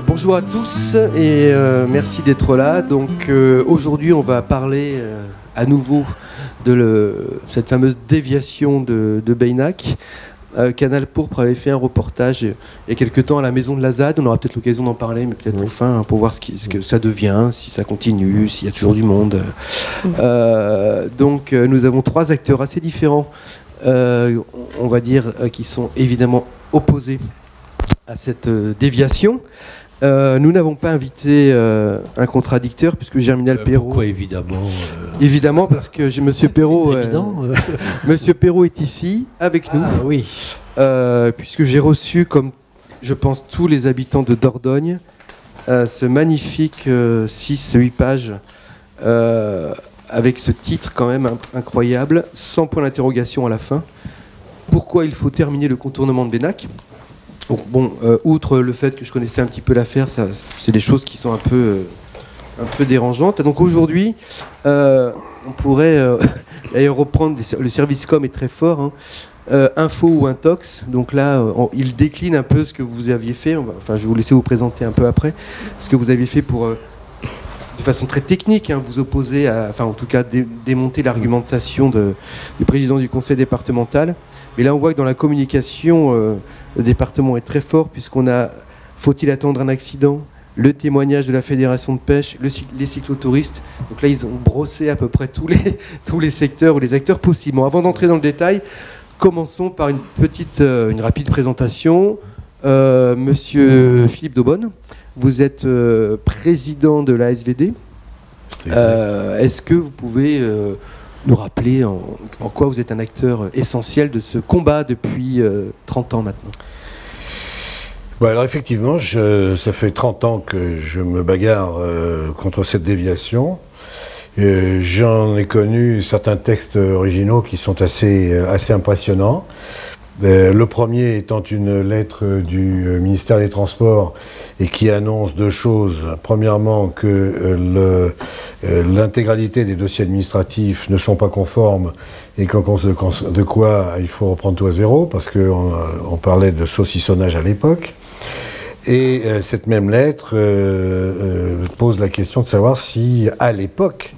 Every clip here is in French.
Bonjour à tous et merci d'être là. Donc aujourd'hui on va parler à nouveau de cette fameuse déviation de Beynac. Canal Pourpre avait fait un reportage il y a quelques temps à la maison de la ZAD. On aura peut-être l'occasion d'en parler, mais peut-être enfin pour voir ce que ça devient, si ça continue, s'il y a toujours du monde. Donc nous avons trois acteurs assez différents, on va dire, qui sont évidemment opposés à cette déviation. Nous n'avons pas invité un contradicteur, puisque Germinal Perrault... Pourquoi évidemment Évidemment, parce que Monsieur Perrault, Monsieur Perrault est ici, avec nous. Ah, oui. Puisque j'ai reçu, comme je pense tous les habitants de Dordogne, ce magnifique 6-8 pages, avec ce titre quand même incroyable, sans point d'interrogation à la fin. Pourquoi il faut terminer le contournement de Beynac ? Donc, bon, outre le fait que je connaissais un petit peu l'affaire, c'est des choses qui sont un peu dérangeantes. Donc aujourd'hui, on pourrait d'ailleurs reprendre, le service com est très fort, hein, info ou intox. Donc là, il décline un peu ce que vous aviez fait. Enfin, je vais vous laisser vous présenter un peu après ce que vous aviez fait pour, de façon très technique, hein, vous opposer enfin en tout cas démonter l'argumentation du président du conseil départemental. Mais là, on voit que dans la communication, le département est très fort, puisqu'on a « Faut-il attendre un accident ?» le témoignage de la fédération de pêche, les cyclotouristes. Donc là, ils ont brossé à peu près tous les secteurs ou les acteurs possibles. Bon, avant d'entrer dans le détail, commençons par une rapide présentation. Monsieur Philippe Daubonne, vous êtes président de la SVD. Est-ce que vous pouvez... nous rappeler en quoi vous êtes un acteur essentiel de ce combat depuis 30 ans maintenant? Alors effectivement, ça fait 30 ans que je me bagarre contre cette déviation. J'en ai connu certains textes originaux qui sont assez impressionnants. Le premier étant une lettre du ministère des Transports et qui annonce deux choses. Premièrement, que l'intégralité des dossiers administratifs ne sont pas conformes et qu'en conséquence de quoi il faut reprendre tout à zéro, parce qu'on parlait de saucissonnage à l'époque. Et cette même lettre pose la question de savoir si, à l'époque,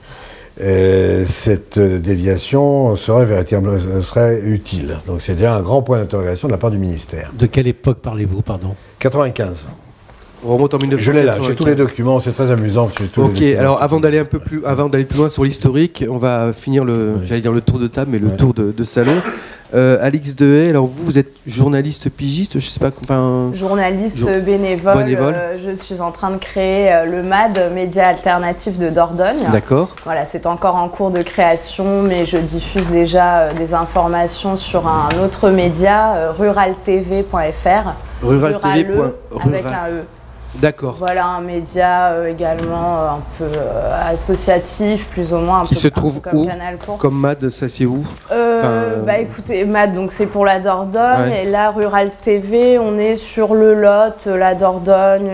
cette déviation serait utile. Donc c'est déjà un grand point d'interrogation de la part du ministère. De quelle époque parlez-vous, pardon? 95. On remonte en 1995. Je l'ai là, j'ai tous les documents, c'est très amusant. Ok, alors avant d'aller plus loin sur l'historique, on va finir j'allais dire le tour de table, mais le tour de salon. Alix Dehaye, alors vous êtes journaliste pigiste, je sais pas, journaliste bénévole. Je suis en train de créer le MAD, Média Alternatif de Dordogne. D'accord. Voilà, c'est encore en cours de création, mais je diffuse déjà des informations sur un autre média, ruraltv.fr. Ruraltv. Avec un E. D'accord. Voilà, un média également un peu associatif, plus ou moins. Qui se trouve comme où? Canal Pourpre. Comme MAD, ça c'est où? Bah écoutez, MAD, donc c'est pour la Dordogne, ouais. Et là, Rural TV, on est sur le Lot, la Dordogne,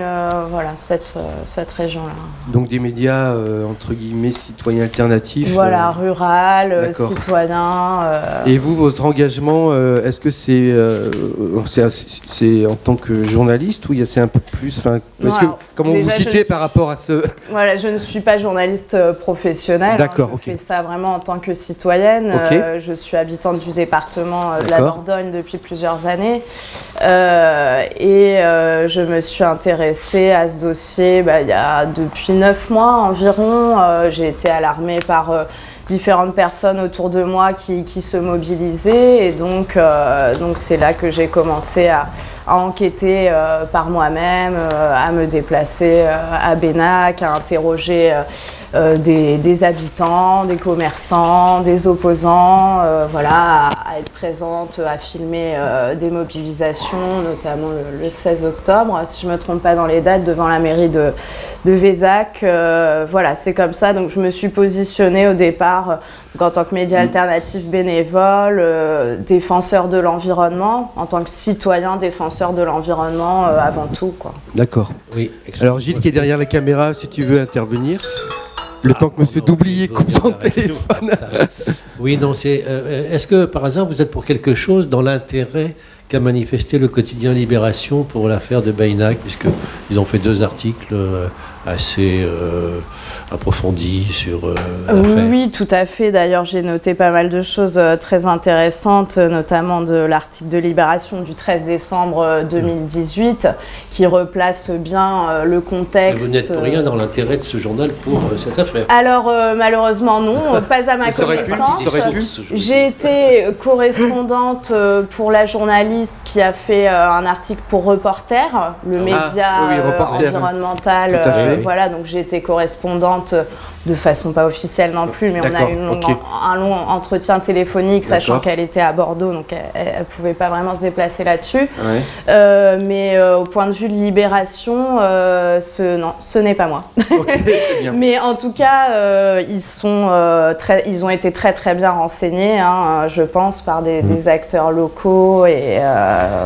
voilà, cette région-là. Donc des médias, entre guillemets, citoyens alternatifs. Voilà, rural, citoyen. Et vous, votre engagement, est-ce que c'est en tant que journaliste ou c'est un peu plus... Comment vous vous situez par rapport à ce... Voilà, je ne suis pas journaliste professionnelle. D'accord, je fais ça vraiment en tant que citoyenne. Okay. Je suis habitante du département de la Dordogne depuis plusieurs années. Je me suis intéressée à ce dossier depuis 9 mois environ. J'ai été alarmée par... différentes personnes autour de moi qui se mobilisaient et donc c'est là que j'ai commencé à enquêter par moi-même, à me déplacer à Beynac, à interroger des habitants, des commerçants, des opposants, voilà, à être présente, à filmer des mobilisations, notamment le 16 octobre, si je ne me trompe pas dans les dates, devant la mairie de Vézac. Voilà, c'est comme ça. Donc je me suis positionnée au départ en tant que média alternatif bénévole, défenseur de l'environnement, en tant que citoyen défenseur de l'environnement avant tout, quoi. D'accord. Oui, alors Gilles qui est derrière la caméra, si tu veux intervenir. Le temps que monsieur Doublier coupe son téléphone. Oui, non, est-ce que par hasard vous êtes pour quelque chose dans l'intérêt qu'a manifesté le quotidien Libération pour l'affaire de Baynac, puisqu'ils ont fait 2 articles assez approfondis sur l'affaire. Oui, tout à fait. D'ailleurs, j'ai noté pas mal de choses très intéressantes, notamment de l'article de Libération du 13 décembre 2018, qui replace bien le contexte. Vous n'êtes pour rien dans l'intérêt de ce journal pour cette affaire. Alors, malheureusement, non, pas à ma connaissance. J'ai été correspondante pour la journaliste qui a fait un article pour Reporter, le média environnemental. Voilà, donc j'ai été correspondante de façon pas officielle non plus, mais on a eu un long entretien téléphonique, sachant qu'elle était à Bordeaux, donc elle pouvait pas vraiment se déplacer là-dessus. Mais au point de vue de Libération, non, ce n'est pas moi. Mais en tout cas, ils ont été très bien renseignés, hein, je pense, par des acteurs locaux et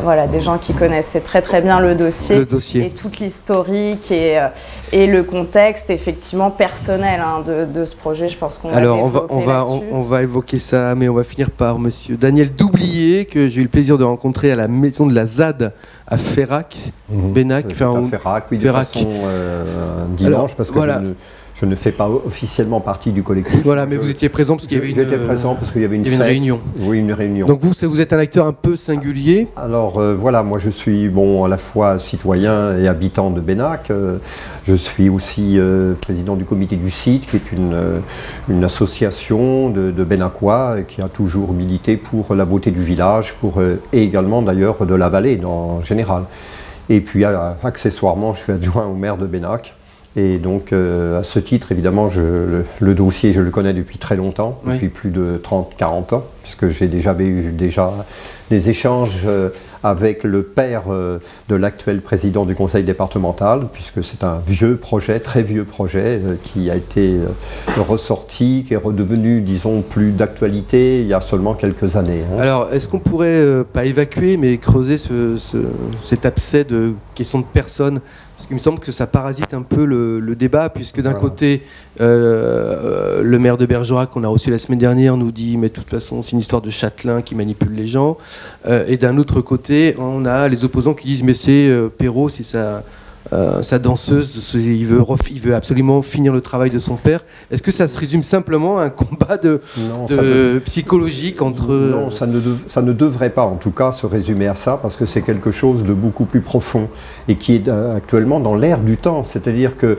voilà, des gens qui connaissaient très bien le dossier. Et toute l'historique et le contexte effectivement personnel, hein, de ce projet. Je pense qu'on va évoquer ça, mais on va finir par monsieur Daniel Doublier, que j'ai eu le plaisir de rencontrer à la maison de la ZAD à Ferrac, Baynac. À Ferrac, oui, de façon dimanche, parce que je ne fais pas officiellement partie du collectif. Voilà, mais vous étiez présent parce qu'il y avait J'étais présent parce qu'il y avait une réunion. Oui, une réunion. Donc vous êtes un acteur un peu singulier. Alors voilà, moi je suis à la fois citoyen et habitant de Baynac. Je suis aussi président du comité du site, qui est une association de Baynacois qui a toujours milité pour la beauté du village, et également d'ailleurs de la vallée en général. Et puis accessoirement, je suis adjoint au maire de Baynac. Et donc, à ce titre, évidemment, le dossier, je le connais depuis très longtemps, depuis plus de 30-40 ans, puisque j'ai eu des échanges avec le père de l'actuel président du conseil départemental, puisque c'est un vieux projet, très vieux projet, qui a été ressorti, qui est redevenu, disons, plus d'actualité il y a seulement quelques années. Hein. Alors, est-ce qu'on pourrait, pas évacuer, mais creuser cet abcès de questions de personnes ? Parce qu'il me semble que ça parasite un peu le débat, puisque d'un côté, le maire de Bergerac, qu'on a reçu la semaine dernière, nous dit mais de toute façon c'est une histoire de châtelain qui manipule les gens. Et d'un autre côté, on a les opposants qui disent mais c'est Perrault, c'est sa danseuse, il veut absolument finir le travail de son père. Est-ce que ça se résume simplement à un combat psychologique entre... Non, ça ne devrait pas en tout cas se résumer à ça, parce que c'est quelque chose de beaucoup plus profond et qui est actuellement dans l'air du temps. C'est-à-dire que,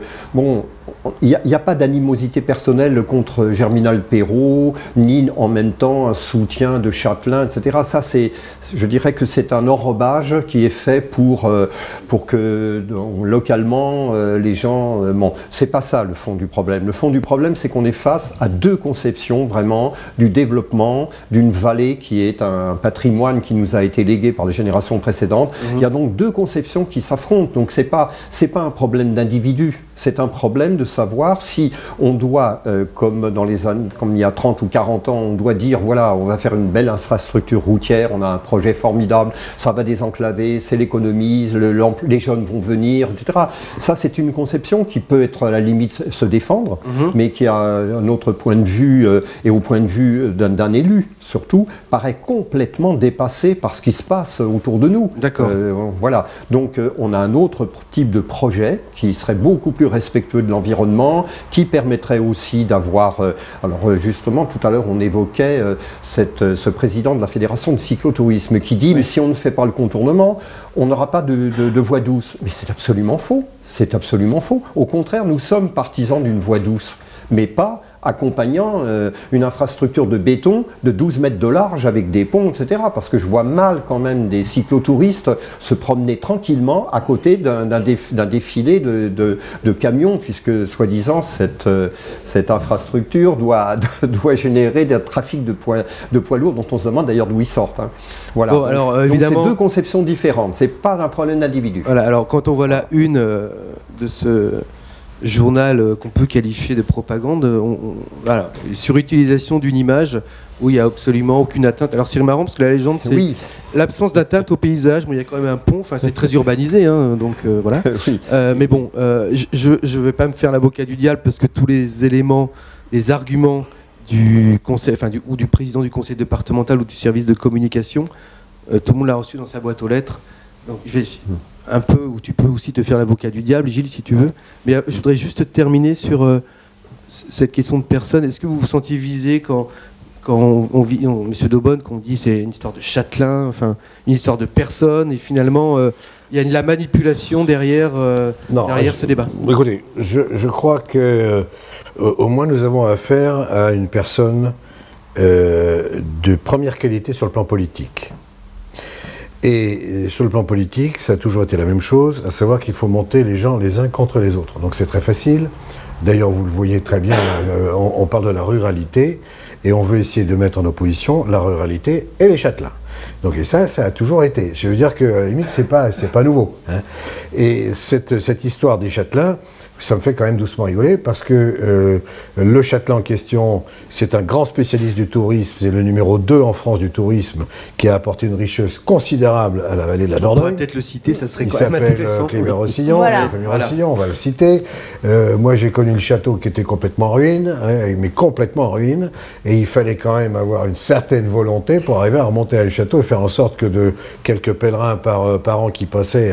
il n'y a pas d'animosité personnelle contre Germinal Perrault, ni en même temps un soutien de Châtelain, etc. Ça, je dirais que c'est un enrobage qui est fait pour que localement les gens... c'est pas ça le fond du problème. Le fond du problème, c'est qu'on est face à 2 conceptions vraiment du développement d'une vallée qui est un patrimoine qui nous a été légué par les générations précédentes. Il y a donc 2 conceptions qui s'affrontent. Donc c'est pas un problème d'individu. C'est un problème de savoir si on doit, comme il y a 30 ou 40 ans, on doit dire voilà, on va faire une belle infrastructure routière, on a un projet formidable, ça va désenclaver, c'est l'économie, les jeunes vont venir, etc. Ça, c'est une conception qui peut être à la limite se défendre, mais qui a un autre point de vue, et au point de vue d'un élu, surtout, paraît complètement dépassé par ce qui se passe autour de nous. D'accord. Voilà. Donc, on a un autre type de projet qui serait beaucoup plus respectueux de l'environnement, qui permettrait aussi d'avoir... alors justement, tout à l'heure, on évoquait ce président de la Fédération de cyclotourisme qui dit, mais si on ne fait pas le contournement, on n'aura pas de voie douce. Mais c'est absolument faux. C'est absolument faux. Au contraire, nous sommes partisans d'une voie douce, mais pas accompagnant une infrastructure de béton de 12 mètres de large avec des ponts, etc. Parce que je vois mal quand même des cyclotouristes se promener tranquillement à côté d'un défilé de camions, puisque soi-disant cette infrastructure doit générer des trafics de poids lourds dont on se demande d'ailleurs d'où ils sortent. Hein. Voilà. Bon, alors, évidemment, donc c'est 2 conceptions différentes, c'est pas un problème d'individu. Voilà, alors quand on voit la une de ce journal qu'on peut qualifier de propagande, voilà, une surutilisation d'une image où il n'y a absolument aucune atteinte. Alors c'est marrant parce que la légende, c'est l'absence d'atteinte au paysage, mais il y a quand même un pont, enfin c'est très urbanisé, hein, donc voilà. Mais bon, je ne vais pas me faire l'avocat du diable parce que tous les éléments, les arguments du conseil, du président du conseil départemental ou du service de communication tout le monde l'a reçu dans sa boîte aux lettres. Donc je vais essayer un peu, ou tu peux aussi te faire l'avocat du diable, Gilles, si tu veux. Mais je voudrais juste terminer sur cette question de personne. Est-ce que vous vous sentiez visé quand on vit, Monsieur Daubonne, qu'on dit c'est une histoire de châtelain, enfin une histoire de personne, et finalement il y a de la manipulation derrière ce débat. Écoutez, je crois que au moins nous avons affaire à une personne de première qualité sur le plan politique. Et sur le plan politique, ça a toujours été la même chose, à savoir qu'il faut monter les gens les uns contre les autres. Donc c'est très facile. D'ailleurs, vous le voyez très bien, on parle de la ruralité, et on veut essayer de mettre en opposition la ruralité et les châtelains. Donc et ça a toujours été. Je veux dire que, à la limite, c'est pas nouveau. Hein. Et cette histoire des châtelains, ça me fait quand même doucement rigoler, parce que le châtelain en question, c'est un grand spécialiste du tourisme, c'est le numéro 2 en France du tourisme, qui a apporté une richesse considérable à la vallée de la Dordogne. On pourrait peut-être le citer, ça serait quand même intéressant. Il s'appelle Kléber Rossillon, Rossillon, on va le citer. Moi, j'ai connu le château qui était complètement en ruine, hein, mais complètement en ruine, et il fallait quand même avoir une certaine volonté pour arriver à remonter à le château et faire en sorte que de quelques pèlerins par an qui passaient,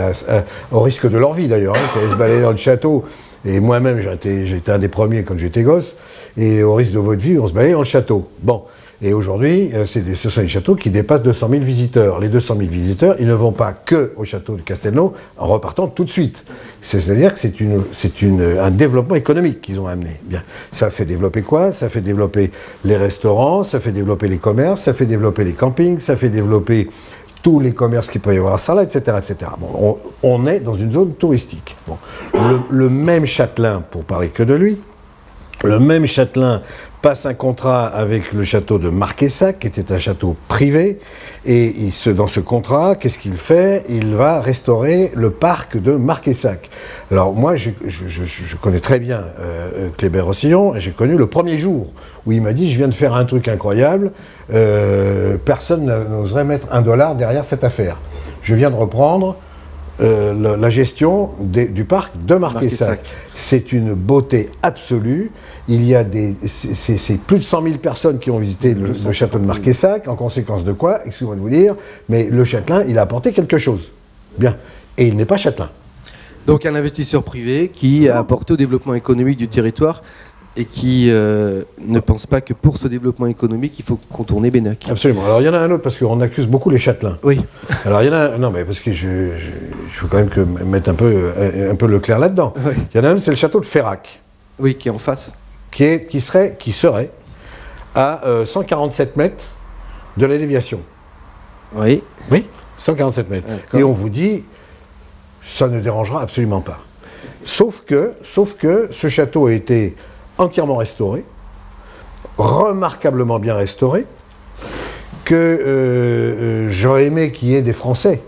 au risque de leur vie d'ailleurs, qui allaient se balader dans le château. Et moi-même, j'étais un des premiers quand j'étais gosse, et au risque de votre vie, on se baladait dans le château. Bon, et aujourd'hui, ce sont des châteaux qui dépassent 200 000 visiteurs. Les 200 000 visiteurs, ils ne vont pas que au château de Castelnau en repartant tout de suite. C'est-à-dire que c'est un développement économique qu'ils ont amené. Bien, ça fait développer quoi? Ça fait développer les restaurants, ça fait développer les commerces, ça fait développer les campings, ça fait développer tous les commerces qu'il peut y avoir à ça là, etc. etc. Bon, on est dans une zone touristique. Bon. Le même châtelain, pour parler que de lui, le même châtelain passe un contrat avec le château de Marquessac, qui était un château privé, et dans ce contrat, qu'est-ce qu'il fait? Il va restaurer le parc de Marquessac. Alors moi, je connais très bien Kléber Rossillon, et j'ai connu le premier jour où il m'a dit « je viens de faire un truc incroyable, personne n'oserait mettre $1 derrière cette affaire. Je viens de reprendre la gestion du parc de Marquessac. C'est une beauté absolue. Il y a c'est plus de 100 000 personnes qui ont visité le château de Marquessac, en conséquence de quoi, excusez-moi de vous dire, mais le châtelain, il a apporté quelque chose. Bien. Et il n'est pas châtelain. Donc un investisseur privé qui a apporté au développement économique du territoire et qui ne pense pas que pour ce développement économique, il faut contourner Bénac. Absolument. Alors il y en a un autre, parce qu'on accuse beaucoup les châtelains. Oui. Alors il y en a non mais parce que je faut quand même mettre un peu le clair là-dedans. Oui. Il y en a un, c'est le château de Ferrac. Oui, qui est en face. Qui serait à 147 mètres de la déviation. Oui. Oui, 147 mètres. Et on vous dit, ça ne dérangera absolument pas. Sauf que ce château a été entièrement restauré, remarquablement bien restauré, que j'aurais aimé qu'il y ait des Français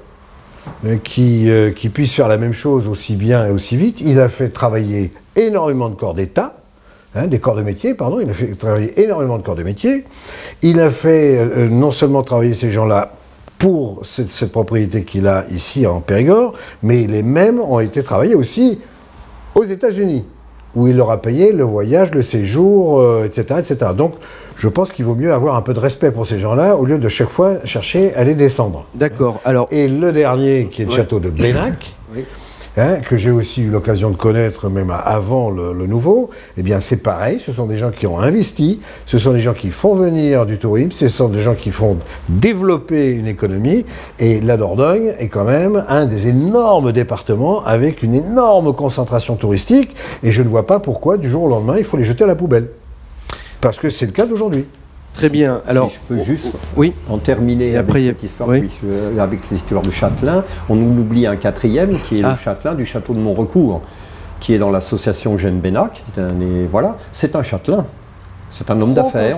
qui puissent faire la même chose aussi bien et aussi vite. Il a fait travailler énormément de corps d'État, des corps de métier, pardon, il a fait travailler énormément de corps de métier. Il a fait non seulement travailler ces gens-là pour cette propriété qu'il a ici en Périgord, mais les mêmes ont été travaillés aussi aux États-Unis, où il leur a payé le voyage, le séjour, etc., etc. Donc, je pense qu'il vaut mieux avoir un peu de respect pour ces gens-là, au lieu de chaque fois chercher à les descendre. D'accord. Alors, et le dernier, qui est le château de Bénac, oui. Que j'ai aussi eu l'occasion de connaître même avant le nouveau, eh bien c'est pareil, ce sont des gens qui ont investi, ce sont des gens qui font venir du tourisme, ce sont des gens qui font développer une économie, et la Dordogne est quand même un des énormes départements avec une énorme concentration touristique, et je ne vois pas pourquoi du jour au lendemain il faut les jeter à la poubelle. Parce que c'est le cas d'aujourd'hui. Très bien. Alors, si je peux juste en terminer avec cette histoire, avec l'histoire du châtelain, on oublie un quatrième qui est le châtelain du château de Montrecourt, qui est dans l'association Eugène Bénac. Voilà, c'est un châtelain, c'est un homme d'affaires.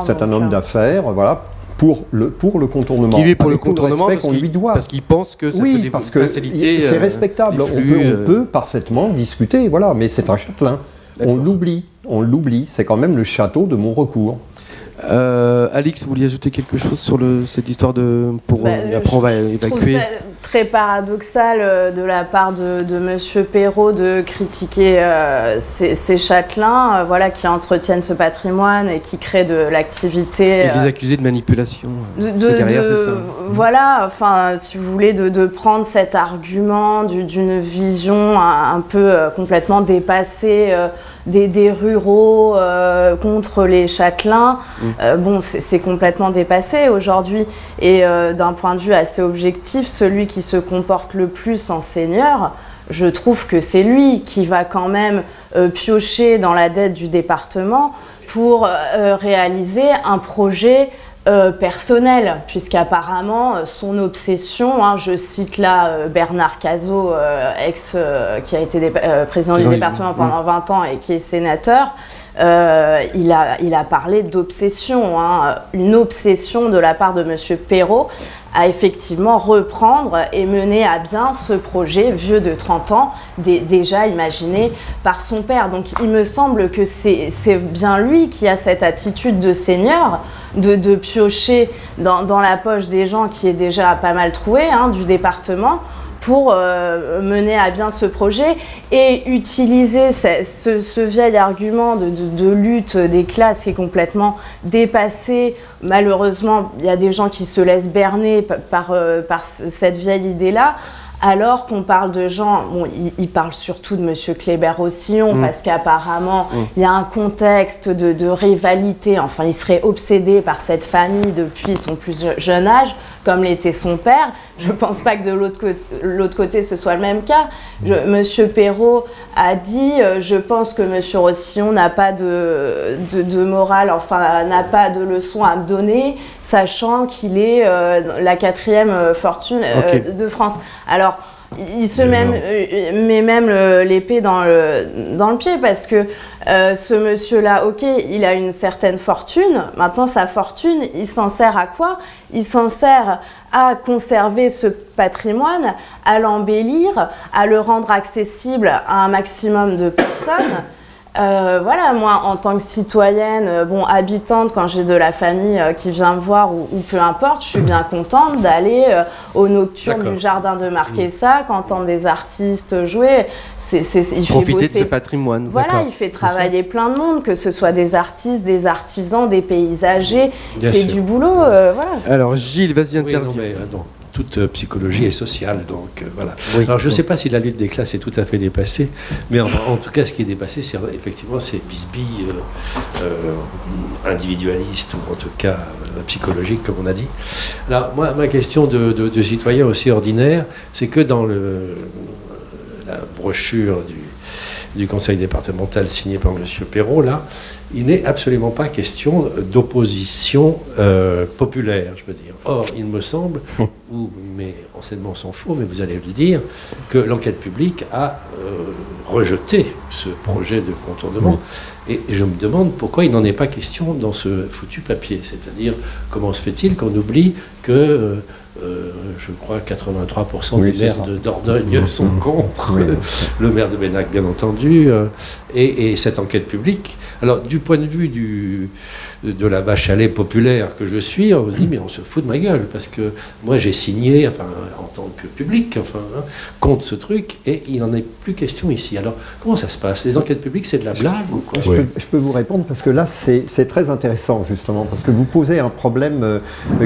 C'est un homme d'affaires, voilà. Pour le contournement. Qui lui pour le contournement parce qu'il pense que ça peut faciliter. C'est respectable. On peut parfaitement discuter, voilà, mais c'est un châtelain. On l'oublie. C'est quand même le château de Montrecourt. Alix, vous vouliez ajouter quelque chose sur cette histoire de... après on va évacuer. très paradoxal de la part de Monsieur Perrault de critiquer ces châtelains voilà, qui entretiennent ce patrimoine et qui créent de l'activité. Et les accuser de manipulation. Derrière, c'est ça. Voilà, enfin, si vous voulez, de prendre cet argument d'une vision un peu complètement dépassée des ruraux contre les châtelains. Bon, c'est complètement dépassé aujourd'hui. Et d'un point de vue assez objectif, celui qui se comporte le plus en seigneur, je trouve que c'est lui qui va quand même piocher dans la dette du département pour réaliser un projet personnel, puisqu'apparemment son obsession, hein, je cite là Bernard Cazot, qui a été président du département pendant 20 ans et qui est sénateur, il a parlé d'obsession, hein, une obsession de la part de Monsieur Perrault à effectivement reprendre et mener à bien ce projet vieux de 30 ans, déjà imaginé par son père. Donc il me semble que c'est bien lui qui a cette attitude de seigneur, de piocher dans la poche des gens qui est déjà pas mal trouée, hein, du département, pour mener à bien ce projet et utiliser ce vieil argument de lutte des classes qui est complètement dépassé. Malheureusement, il y a des gens qui se laissent berner par cette vieille idée-là, alors qu'on parle de gens, bon, il parle surtout de Monsieur Kléber-Rossillon, parce qu'apparemment, il y a un contexte de rivalité, enfin, il serait obsédé par cette famille depuis son plus jeune âge, comme l'était son père. Je ne pense pas que de l'autre côté, ce soit le même cas. Monsieur Perrault a dit, je pense que Monsieur Rossillon n'a pas de morale, enfin, n'a pas de leçon à me donner, sachant qu'il est la 4e fortune de France. Alors, il se met même l'épée dans le pied, parce que ce monsieur-là, ok, il a une certaine fortune. Maintenant, sa fortune, il s'en sert à quoi? Il s'en sert à conserver ce patrimoine, à l'embellir, à le rendre accessible à un maximum de personnes. Voilà, moi, en tant que citoyenne, bon, habitante, quand j'ai de la famille qui vient me voir ou peu importe, je suis bien contente d'aller aux nocturnes du jardin de Marquessac, entendre des artistes jouer. Il profiter fait de ce patrimoine. Voilà, il fait travailler plein de monde, que ce soit des artistes, des artisans, des paysagers. C'est du boulot, voilà. Alors, Gilles, vas-y, interviens. Toute psychologie est sociale, donc voilà. Oui. Alors je ne sais pas si la lutte des classes est tout à fait dépassée, mais en tout cas ce qui est dépassé, c'est effectivement ces bisbilles individualistes, ou en tout cas psychologiques, comme on a dit. Alors moi, ma question de citoyen aussi ordinaire, c'est que dans la brochure du conseil départemental signé par M. Perrault, là, il n'est absolument pas question d'opposition populaire, je veux dire. Or, il me semble, mes renseignements sont faux, mais vous allez le dire, que l'enquête publique a rejeté ce projet de contournement. Et je me demande pourquoi il n'en est pas question dans ce foutu papier. C'est-à-dire, comment se fait-il qu'on oublie que je crois 83% des maires de Dordogne sont contre, le maire de Bénac bien entendu, et cette enquête publique. Alors du point de vue de la vache à lait populaire que je suis, on se dit mais on se fout de ma gueule, parce que moi j'ai signé, enfin, en tant que public, enfin, contre ce truc, et il n'en est plus question ici. Alors comment ça se passe? Les enquêtes publiques, c'est de la blague ou quoi? Je peux vous répondre, parce que là c'est très intéressant justement, parce que vous posez un problème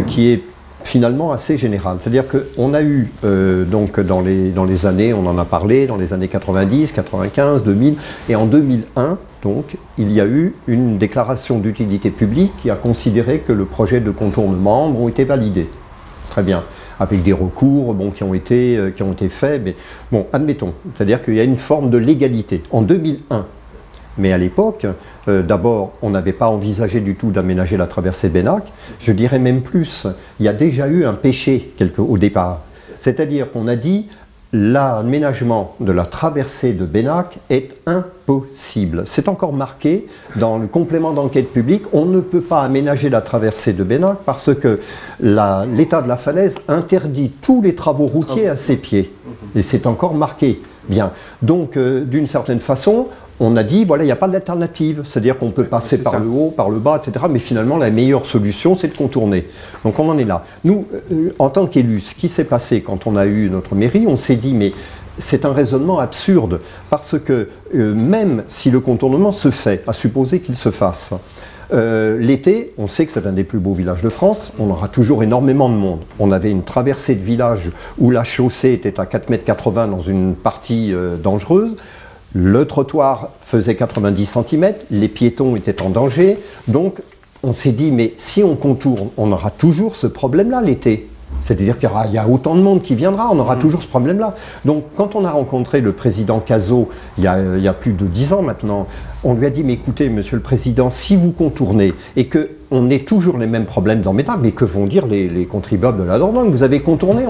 qui est finalement assez général. C'est-à-dire qu'on a eu, donc dans les années, on en a parlé, dans les années 90, 95, 2000, et en 2001, donc, il y a eu une déclaration d'utilité publique qui a considéré que le projet de contournement a été validé. Très bien. Avec des recours bon, qui ont été faits, mais bon, admettons. C'est-à-dire qu'il y a une forme de légalité. En 2001, mais à l'époque, d'abord, on n'avait pas envisagé du tout d'aménager la traversée de Bénac. Je dirais même plus, il y a déjà eu un péché au départ. C'est-à-dire qu'on a dit, l'aménagement de la traversée de Bénac est impossible. C'est encore marqué dans le complément d'enquête publique, on ne peut pas aménager la traversée de Bénac parce que l'état de la falaise interdit tous les travaux routiers à ses pieds. Et c'est encore marqué. Bien. Donc, d'une certaine façon, on a dit, voilà, il n'y a pas d'alternative. C'est-à-dire qu'on peut passer par le haut, par le bas, etc. Mais finalement, la meilleure solution, c'est de contourner. Donc on en est là. Nous, en tant qu'élus, ce qui s'est passé quand on a eu notre mairie, on s'est dit, mais c'est un raisonnement absurde. Parce que même si le contournement se fait, à supposer qu'il se fasse, l'été, on sait que c'est un des plus beaux villages de France, on aura toujours énormément de monde. On avait une traversée de village où la chaussée était à 4,80 m dans une partie dangereuse. Le trottoir faisait 90 cm, les piétons étaient en danger. Donc on s'est dit, mais si on contourne, on aura toujours ce problème-là l'été. C'est-à-dire qu'il y a autant de monde qui viendra, on aura toujours ce problème-là. Donc quand on a rencontré le président Cazot, il y a plus de 10 ans maintenant, on lui a dit, mais écoutez, monsieur le président, si vous contournez et qu'on ait toujours les mêmes problèmes dans Bénac, mais que vont dire les contribuables de la Dordogne? Vous avez contourné,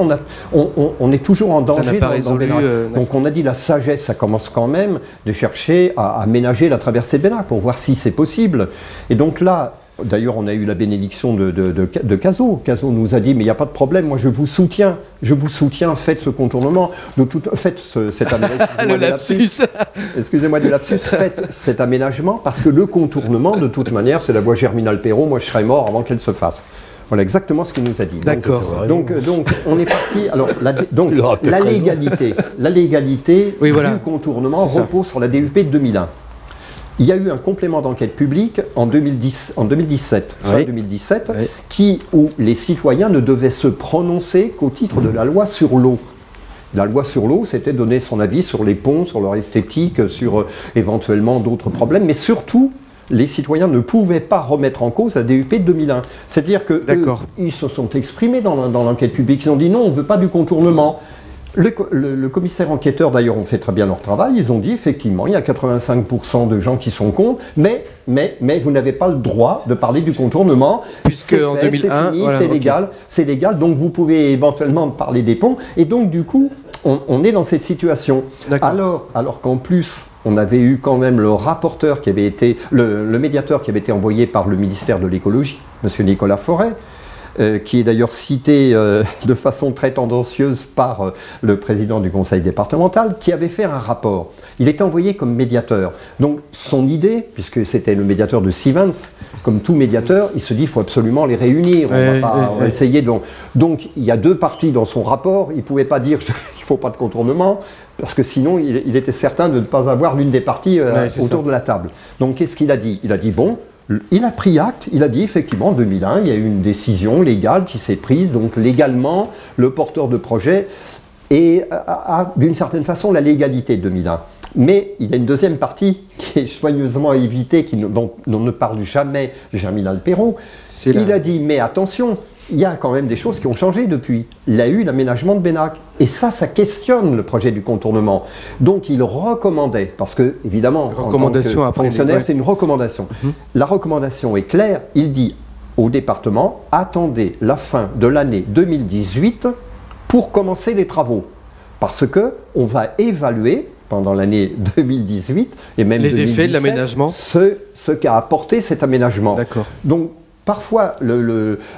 on est toujours en danger dans Bénac. Donc on a dit, la sagesse, ça commence quand même de chercher à aménager la traversée de Bénac pour voir si c'est possible. Et donc là, d'ailleurs, on a eu la bénédiction de Cazot. Cazot nous a dit, mais il n'y a pas de problème, moi je vous soutiens, faites ce contournement, faites cet aménagement. Excusez-moi du lapsus, faites cet aménagement, parce que le contournement, de toute manière, c'est la voie Germinal-Perrault, moi je serais mort avant qu'elle se fasse. Voilà exactement ce qu'il nous a dit. D'accord. Donc on est parti. Alors, la légalité du contournement repose sur la DUP de 2001. Il y a eu un complément d'enquête publique en 2017, fin 2017, où les citoyens ne devaient se prononcer qu'au titre de la loi sur l'eau. La loi sur l'eau, c'était donner son avis sur les ponts, sur leur esthétique, sur éventuellement d'autres problèmes, mais surtout, les citoyens ne pouvaient pas remettre en cause la DUP de 2001. C'est-à-dire qu'ils se sont exprimés dans l'enquête publique, ils ont dit non, on ne veut pas du contournement. Le commissaire enquêteur, d'ailleurs, ont fait très bien leur travail. Ils ont dit, effectivement, il y a 85% de gens qui sont contre, mais vous n'avez pas le droit de parler du contournement. Puisque en 2001, c'est légal, donc vous pouvez éventuellement parler des ponts. Et donc, du coup, on est dans cette situation. Alors qu'en plus, on avait eu quand même le rapporteur qui avait été, le médiateur qui avait été envoyé par le ministère de l'écologie, M. Nicolas Forêt, qui est d'ailleurs cité de façon très tendancieuse par le président du conseil départemental, qui avait fait un rapport. Il était envoyé comme médiateur. Donc son idée, puisque c'était le médiateur de Sivens, comme tout médiateur, il se dit qu'il faut absolument les réunir, on va essayer. Donc il y a deux parties dans son rapport, il ne pouvait pas dire qu'il ne faut pas de contournement, parce que sinon il était certain de ne pas avoir l'une des parties autour de la table. Donc qu'est-ce qu'il a dit? Il a dit bon, il a pris acte, il a dit effectivement en 2001, il y a eu une décision légale qui s'est prise, donc légalement, le porteur de projet a d'une certaine façon la légalité de 2001. Mais il y a une deuxième partie qui est soigneusement évitée, dont on ne parle jamais, Germinal-Perrault. Il a dit, mais attention, il y a quand même des choses qui ont changé depuis. Il y a eu l'aménagement de Bénac. Et ça questionne le projet du contournement. Donc il recommandait, parce que, évidemment, en tant que fonctionnaire, c'est une recommandation. La recommandation est claire. Il dit au département, attendez la fin de l'année 2018 pour commencer les travaux. Parce qu'on va évaluer pendant l'année 2018 et même les 2017, effets de l'aménagement, ce qu'a apporté cet aménagement. D'accord. Donc parfois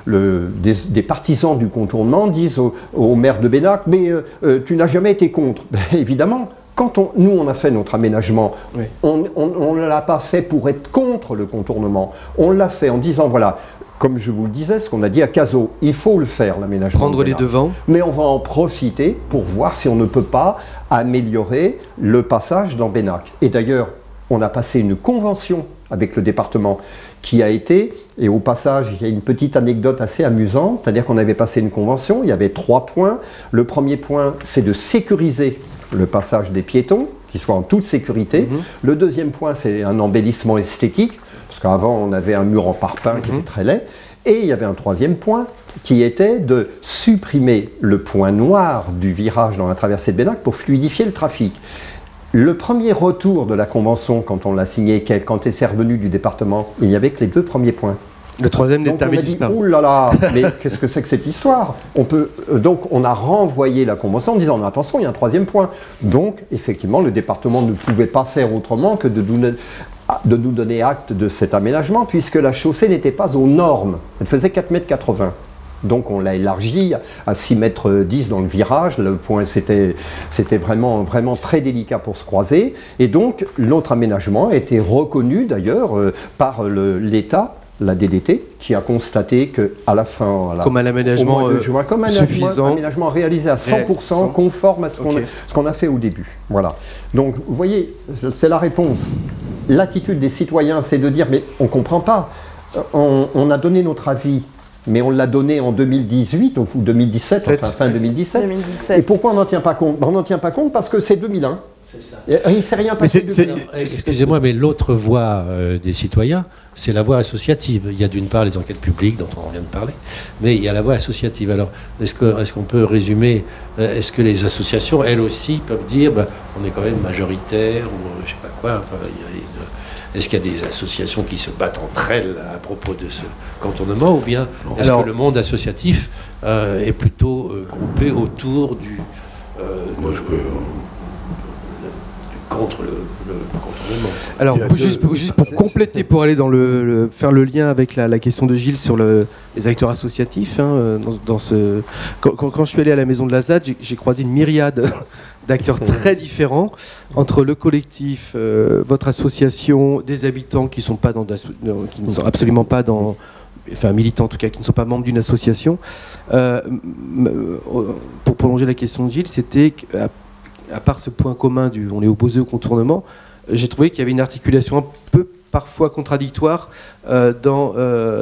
des partisans du contournement disent au maire de Bénac, mais tu n'as jamais été contre. Ben, évidemment, quand nous on a fait notre aménagement, on ne l'a pas fait pour être contre le contournement. On l'a fait en disant voilà. Comme je vous le disais, ce qu'on a dit à Cazot, il faut le faire, l'aménagement. Prendre les devants. Mais on va en profiter pour voir si on ne peut pas améliorer le passage dans Bénac. Et d'ailleurs, on a passé une convention avec le département qui a été, et au passage, il y a une petite anecdote assez amusante, c'est-à-dire qu'on avait passé une convention, il y avait 3 points. Le premier point, c'est de sécuriser le passage des piétons, qu'ils soient en toute sécurité. Le deuxième point, c'est un embellissement esthétique, parce qu'avant, on avait un mur en parpaing qui était très laid. Et il y avait un troisième point, qui était de supprimer le point noir du virage dans la traversée de Bénac pour fluidifier le trafic. Le premier retour de la convention, quand on l'a signé, quand c'est revenu du département, il n'y avait que les 2 premiers points. Le troisième n'avait disparu. Ouh là là, mais qu'est-ce que c'est que cette histoire? Donc on a renvoyé la convention en disant attention, il y a un 3e point. Donc effectivement, le département ne pouvait pas faire autrement que de nous donner acte de cet aménagement, puisque la chaussée n'était pas aux normes. Elle faisait 4,80 m. Donc on l'a élargi à 6,10 mètres dans le virage. Le point, c'était vraiment, vraiment très délicat pour se croiser. Et donc notre aménagement a été reconnu d'ailleurs par l'État, la DDT, qui a constaté qu'à la fin, comme un aménagement suffisant, un aménagement réalisé à 100% conforme à ce qu'on a fait au début. Voilà. Donc vous voyez, c'est la réponse. L'attitude des citoyens, c'est de dire mais on ne comprend pas. On a donné notre avis, mais on l'a donné en 2018 ou 2017, enfin fin 2017. Et pourquoi on n'en tient pas compte? On n'en tient pas compte parce que c'est 2001. C'est ça. Il ne s'est rien passé depuis 2001. Excusez-moi, mais l'autre voie des citoyens, c'est la voie associative. Il y a d'une part les enquêtes publiques dont on vient de parler, mais il y a la voie associative. Alors, est-ce qu'on peut résumer, est-ce que les associations, elles aussi, peuvent dire on est quand même majoritaire ou je ne sais pas quoi, enfin, est-ce qu'il y a des associations qui se battent entre elles à propos de ce contournement, ou bien est-ce que le monde associatif est plutôt groupé autour du contre le contournement? Alors, juste pour compléter, pour aller dans faire le lien avec la question de Gilles sur les acteurs associatifs, hein, quand je suis allé à la maison de la ZAD, j'ai croisé une myriade d'acteurs très différents, entre le collectif, votre association, des habitants qui ne sont absolument pas dans, enfin militants en tout cas, qui ne sont pas membres d'une association. Pour prolonger la question de Gilles, c'était à part ce point commun on est opposé au contournement, j'ai trouvé qu'il y avait une articulation un peu parfois contradictoire dans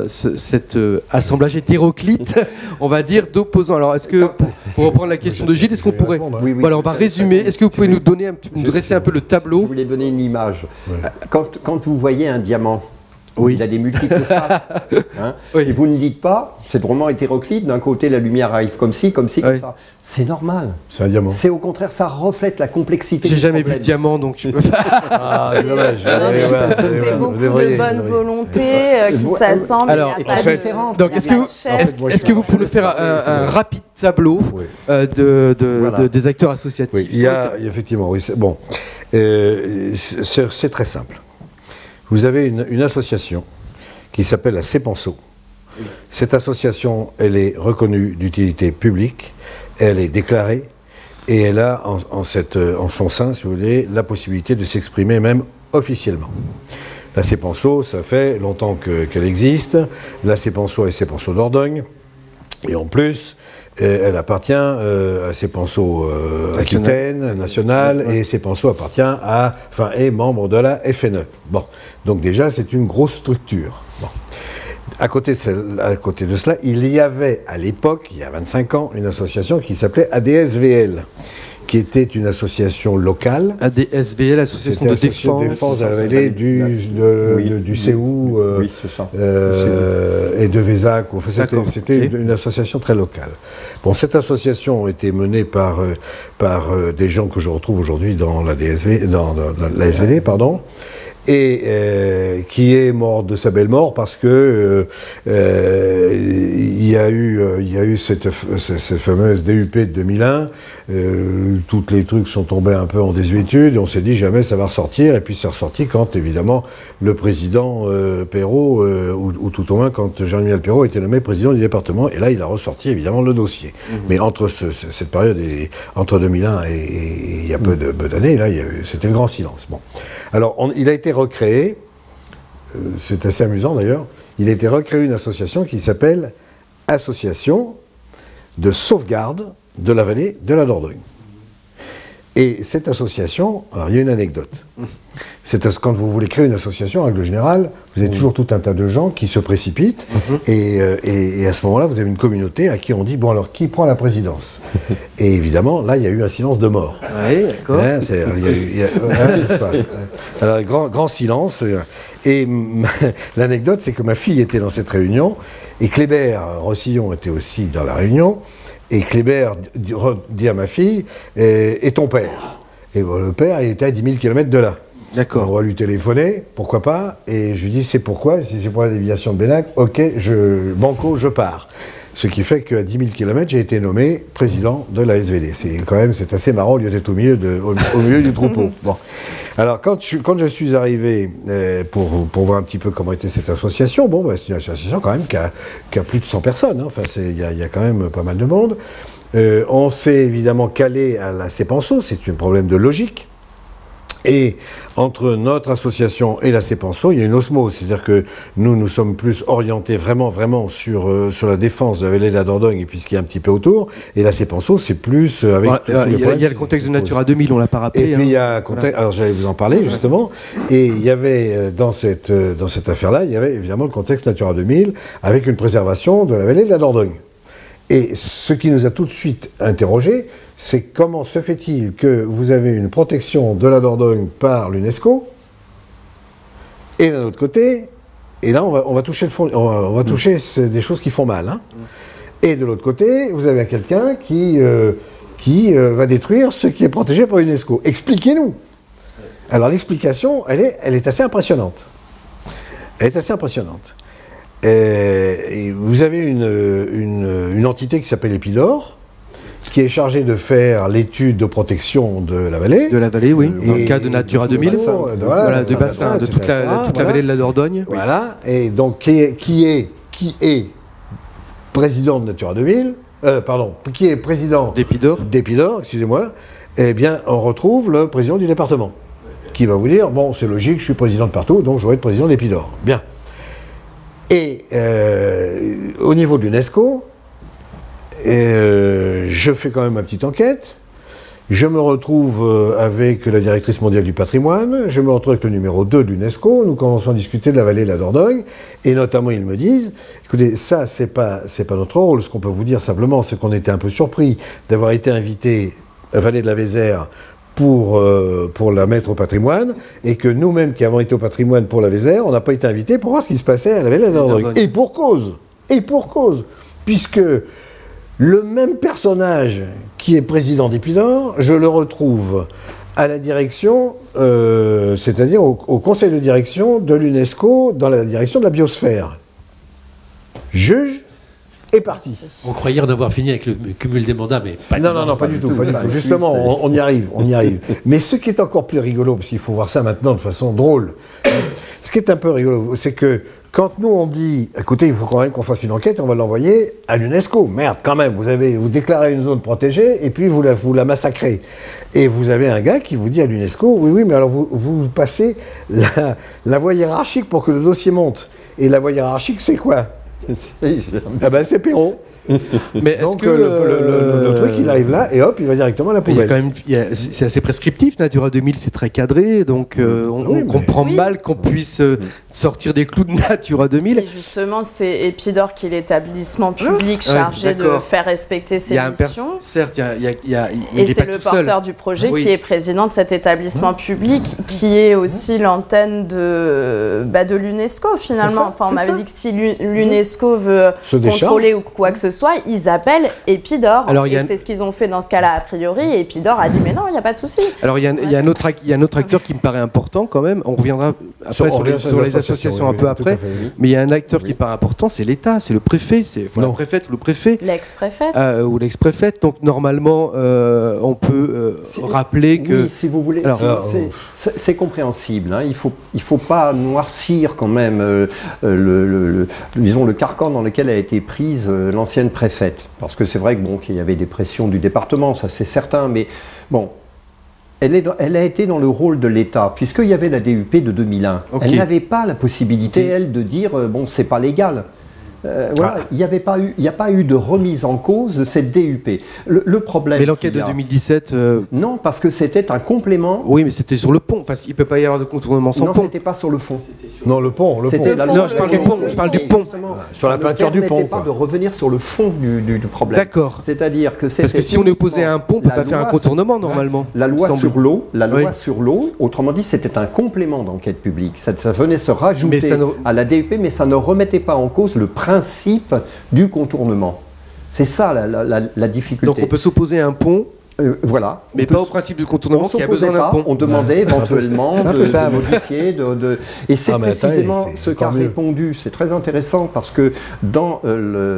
cet assemblage hétéroclite, on va dire, d'opposants. Alors, est-ce que, pour reprendre la question de Gilles, est-ce qu'on pourrait... Oui, voilà, on va résumer. Est-ce que vous pouvez nous dresser un peu le tableau? Je voulais donner une image. Ouais. Quand vous voyez un diamant, oui. Il a des multiples faces. Hein, oui. Et vous ne dites pas, c'est drôlement hétéroclite, d'un côté la lumière arrive comme ci, comme ça. C'est normal. C'est un diamant. C'est au contraire, ça reflète la complexité. J'ai jamais vu de diamant, donc je peux pas. Ah, c'est dommage. C'est beaucoup de bonne volonté qui s'assemblent. Alors, donc est-ce que vous pouvez nous faire un rapide tableau des acteurs associatifs? Oui, il y a effectivement, oui. Bon, c'est très simple. Vous avez une association qui s'appelle la CEPANSO. Oui. Cette association, elle est reconnue d'utilité publique, elle est déclarée, et elle a en son sein, si vous voulez, la possibilité de s'exprimer même officiellement. La CEPANSO, ça fait longtemps qu'elle existe. La CEPANSO est CEPANSO Dordogne, et en plus, elle appartient à CEPANSO Aquitaine, nationale, et CEPANSO est membre de la FNE. Bon, donc déjà, c'est une grosse structure. Bon. À côté de cela, il y avait à l'époque, il y a 25 ans, une association qui s'appelait ADSVL, qui était une association locale. ADSVL, Association de défense de la vallée du Céou et de Vézac. C'était une association très locale. Bon, cette association a été menée par des gens que je retrouve aujourd'hui dans la SVD, pardon. Et qui est mort de sa belle mort parce que il y a eu cette fameuse DUP de 2001, tous les trucs sont tombés un peu en désuétude, et on s'est dit jamais ça va ressortir, et puis c'est ressorti quand évidemment le président Perrot, ou tout au moins quand Jean-Michel Perrot était nommé président du département, et là il a ressorti évidemment le dossier. Mais entre cette période, entre 2001 et il y a peu d'années, là c'était le grand silence. Bon. Alors, il a été recréé, c'est assez amusant d'ailleurs, il a été recréé une association qui s'appelle Association de sauvegarde de la vallée de la Dordogne. Et cette association, alors il y a une anecdote. Quand vous voulez créer une association, en règle générale, vous avez toujours tout un tas de gens qui se précipitent, et à ce moment-là, vous avez une communauté à qui on dit, bon alors, qui prend la présidence? Et évidemment, là, il y a eu un silence de mort. Oui, d'accord. Alors, grand silence. Et l'anecdote, c'est que ma fille était dans cette réunion, et Kléber Rossillon était aussi dans la réunion, et Kléber dit à ma fille, et ton père? Et bon, le père, il était à 10 000 km de là. D'accord. On va lui téléphoner, pourquoi pas, et je lui dis, c'est pourquoi? Si c'est pour la déviation de Bénac, ok, banco, je pars. Ce qui fait qu'à 10 000 km, j'ai été nommé président de la SVD. C'est assez marrant, au lieu d'être au milieu du troupeau. Bon. Alors, quand je suis arrivé pour voir un petit peu comment était cette association, bon, c'est une association quand même qui a plus de 100 personnes. Hein. Enfin, il y a quand même pas mal de monde. On s'est évidemment calé à la CEPANSO, c'est un problème de logique. Et entre notre association et la CEPANSO, il y a une osmose, c'est-à-dire que nous sommes plus orientés vraiment sur la défense de la vallée de la Dordogne et puis ce qui est un petit peu autour, et la CEPANSO, c'est plus avec... Il y a le contexte de Natura 2000, on l'a pas rappelé. Et puis il y a un contexte, alors j'allais vous en parler justement, et il y avait dans cette affaire-là, il y avait évidemment le contexte Natura 2000 avec une préservation de la vallée de la Dordogne. Et ce qui nous a tout de suite interrogés, c'est comment se fait-il que vous avez une protection de la Dordogne par l'UNESCO, et d'un autre côté, et là on va toucher le fond, on va toucher des choses qui font mal, hein. Et de l'autre côté, vous avez quelqu'un qui va détruire ce qui est protégé par l'UNESCO. Expliquez-nous. Alors l'explication, elle est assez impressionnante. Elle est assez impressionnante. Et vous avez une entité qui s'appelle Epidor, qui est chargée de faire l'étude de protection de la vallée. De la vallée, oui. Dans le cas de Natura 2000. Du bassin, de toute la vallée de la Dordogne. Voilà. Et donc, qui est président de Natura 2000, qui est président d'Epidor, excusez-moi, eh bien, on retrouve le président du département, qui va vous dire, bon, c'est logique, je suis président de partout, donc je vais être président d'Epidor. Bien. Et au niveau de l'UNESCO, je fais quand même ma petite enquête. Je me retrouve avec la directrice mondiale du patrimoine, je me retrouve avec le numéro 2 de l'UNESCO, nous commençons à discuter de la vallée de la Dordogne, et notamment ils me disent, écoutez, ça c'est pas notre rôle, ce qu'on peut vous dire simplement, c'est qu'on était un peu surpris d'avoir été invité à la vallée de la Vézère pour la mettre au patrimoine, et que nous-mêmes qui avons été au patrimoine pour la Vézère, on n'a pas été invités pour voir ce qui se passait à la vallée de la Dordogne. Et pour cause, puisque le même personnage qui est président d'Epidor, je le retrouve à la direction, c'est-à-dire au conseil de direction de l'UNESCO, dans la direction de la biosphère. Juge est parti. On croyait en avoir fini avec le cumul des mandats, mais pas du tout. Justement, on y arrive. Mais ce qui est encore plus rigolo, parce qu'il faut voir ça maintenant de façon drôle, ce qui est un peu rigolo, c'est que quand nous on dit, écoutez, il faut quand même qu'on fasse une enquête, on va l'envoyer à l'UNESCO. Merde, quand même, vous déclarez une zone protégée et puis vous la massacrez. Et vous avez un gars qui vous dit à l'UNESCO, oui, mais alors vous passez la voie hiérarchique pour que le dossier monte. Et la voie hiérarchique, c'est quoi? C'est Perrault. Mais est-ce donc que le truc il arrive là et hop il va directement à la poubelle. C'est assez prescriptif, Natura 2000 c'est très cadré, donc on comprend mal qu'on puisse sortir des clous de Natura 2000. Et justement c'est Epidor qui est l'établissement public chargé de faire respecter ses missions. Certes, et c'est le porteur du projet qui est président de cet établissement public, qui est aussi l'antenne de l'UNESCO finalement. Enfin, on m'avait dit que si l'UNESCO veut contrôler ou quoi que ce soit, ils appellent Epidor. Et c'est ce qu'ils ont fait dans ce cas-là, a priori. Et Epidor a dit, mais non, il n'y a pas de souci. Alors, il y a un autre acteur qui me paraît important quand même. On reviendra après sur les associations un peu après. Mais il y a un acteur qui paraît important, c'est l'État, c'est le préfet. C'est la préfète ou le préfet. L'ex-préfète. Ou l'ex-préfète. Donc, normalement, on peut rappeler que... Oui, si vous voulez. C'est compréhensible. Hein. Il faut pas noircir quand même disons, le carcan dans lequel a été prise l'ancienne préfète, parce que c'est vrai qu'il y avait des pressions du département, ça c'est certain, mais bon, elle a été dans le rôle de l'État, puisqu'il y avait la DUP de 2001. Okay. Elle n'avait pas la possibilité, elle, de dire, bon, c'est pas légal. Voilà, il n'y a pas eu de remise en cause de cette DUP. Le problème. Mais l'enquête de 2017. Non, parce que c'était un complément. Oui, mais c'était sur le pont. Enfin, il ne peut pas y avoir de contournement sans pont. Non, c'était pas sur le fond. Non, le pont. Non, je parle du pont. Je parle du pont. Sur la peinture du pont. Ne permettait pas de revenir sur le fond du problème. D'accord. C'est-à-dire que parce que si on est opposé à un pont, on ne peut pas faire un contournement normalement. La loi sur l'eau, autrement dit, c'était un complément d'enquête publique. Ça venait se rajouter à la DUP, mais ça ne remettait pas en cause le principe du contournement. C'est ça la difficulté. Donc on peut s'opposer à un pont Voilà. Mais pas au principe du contournement qui a besoin d'un pont. On demandait éventuellement de modifier. Et c'est précisément ce qu'a répondu. C'est très intéressant parce que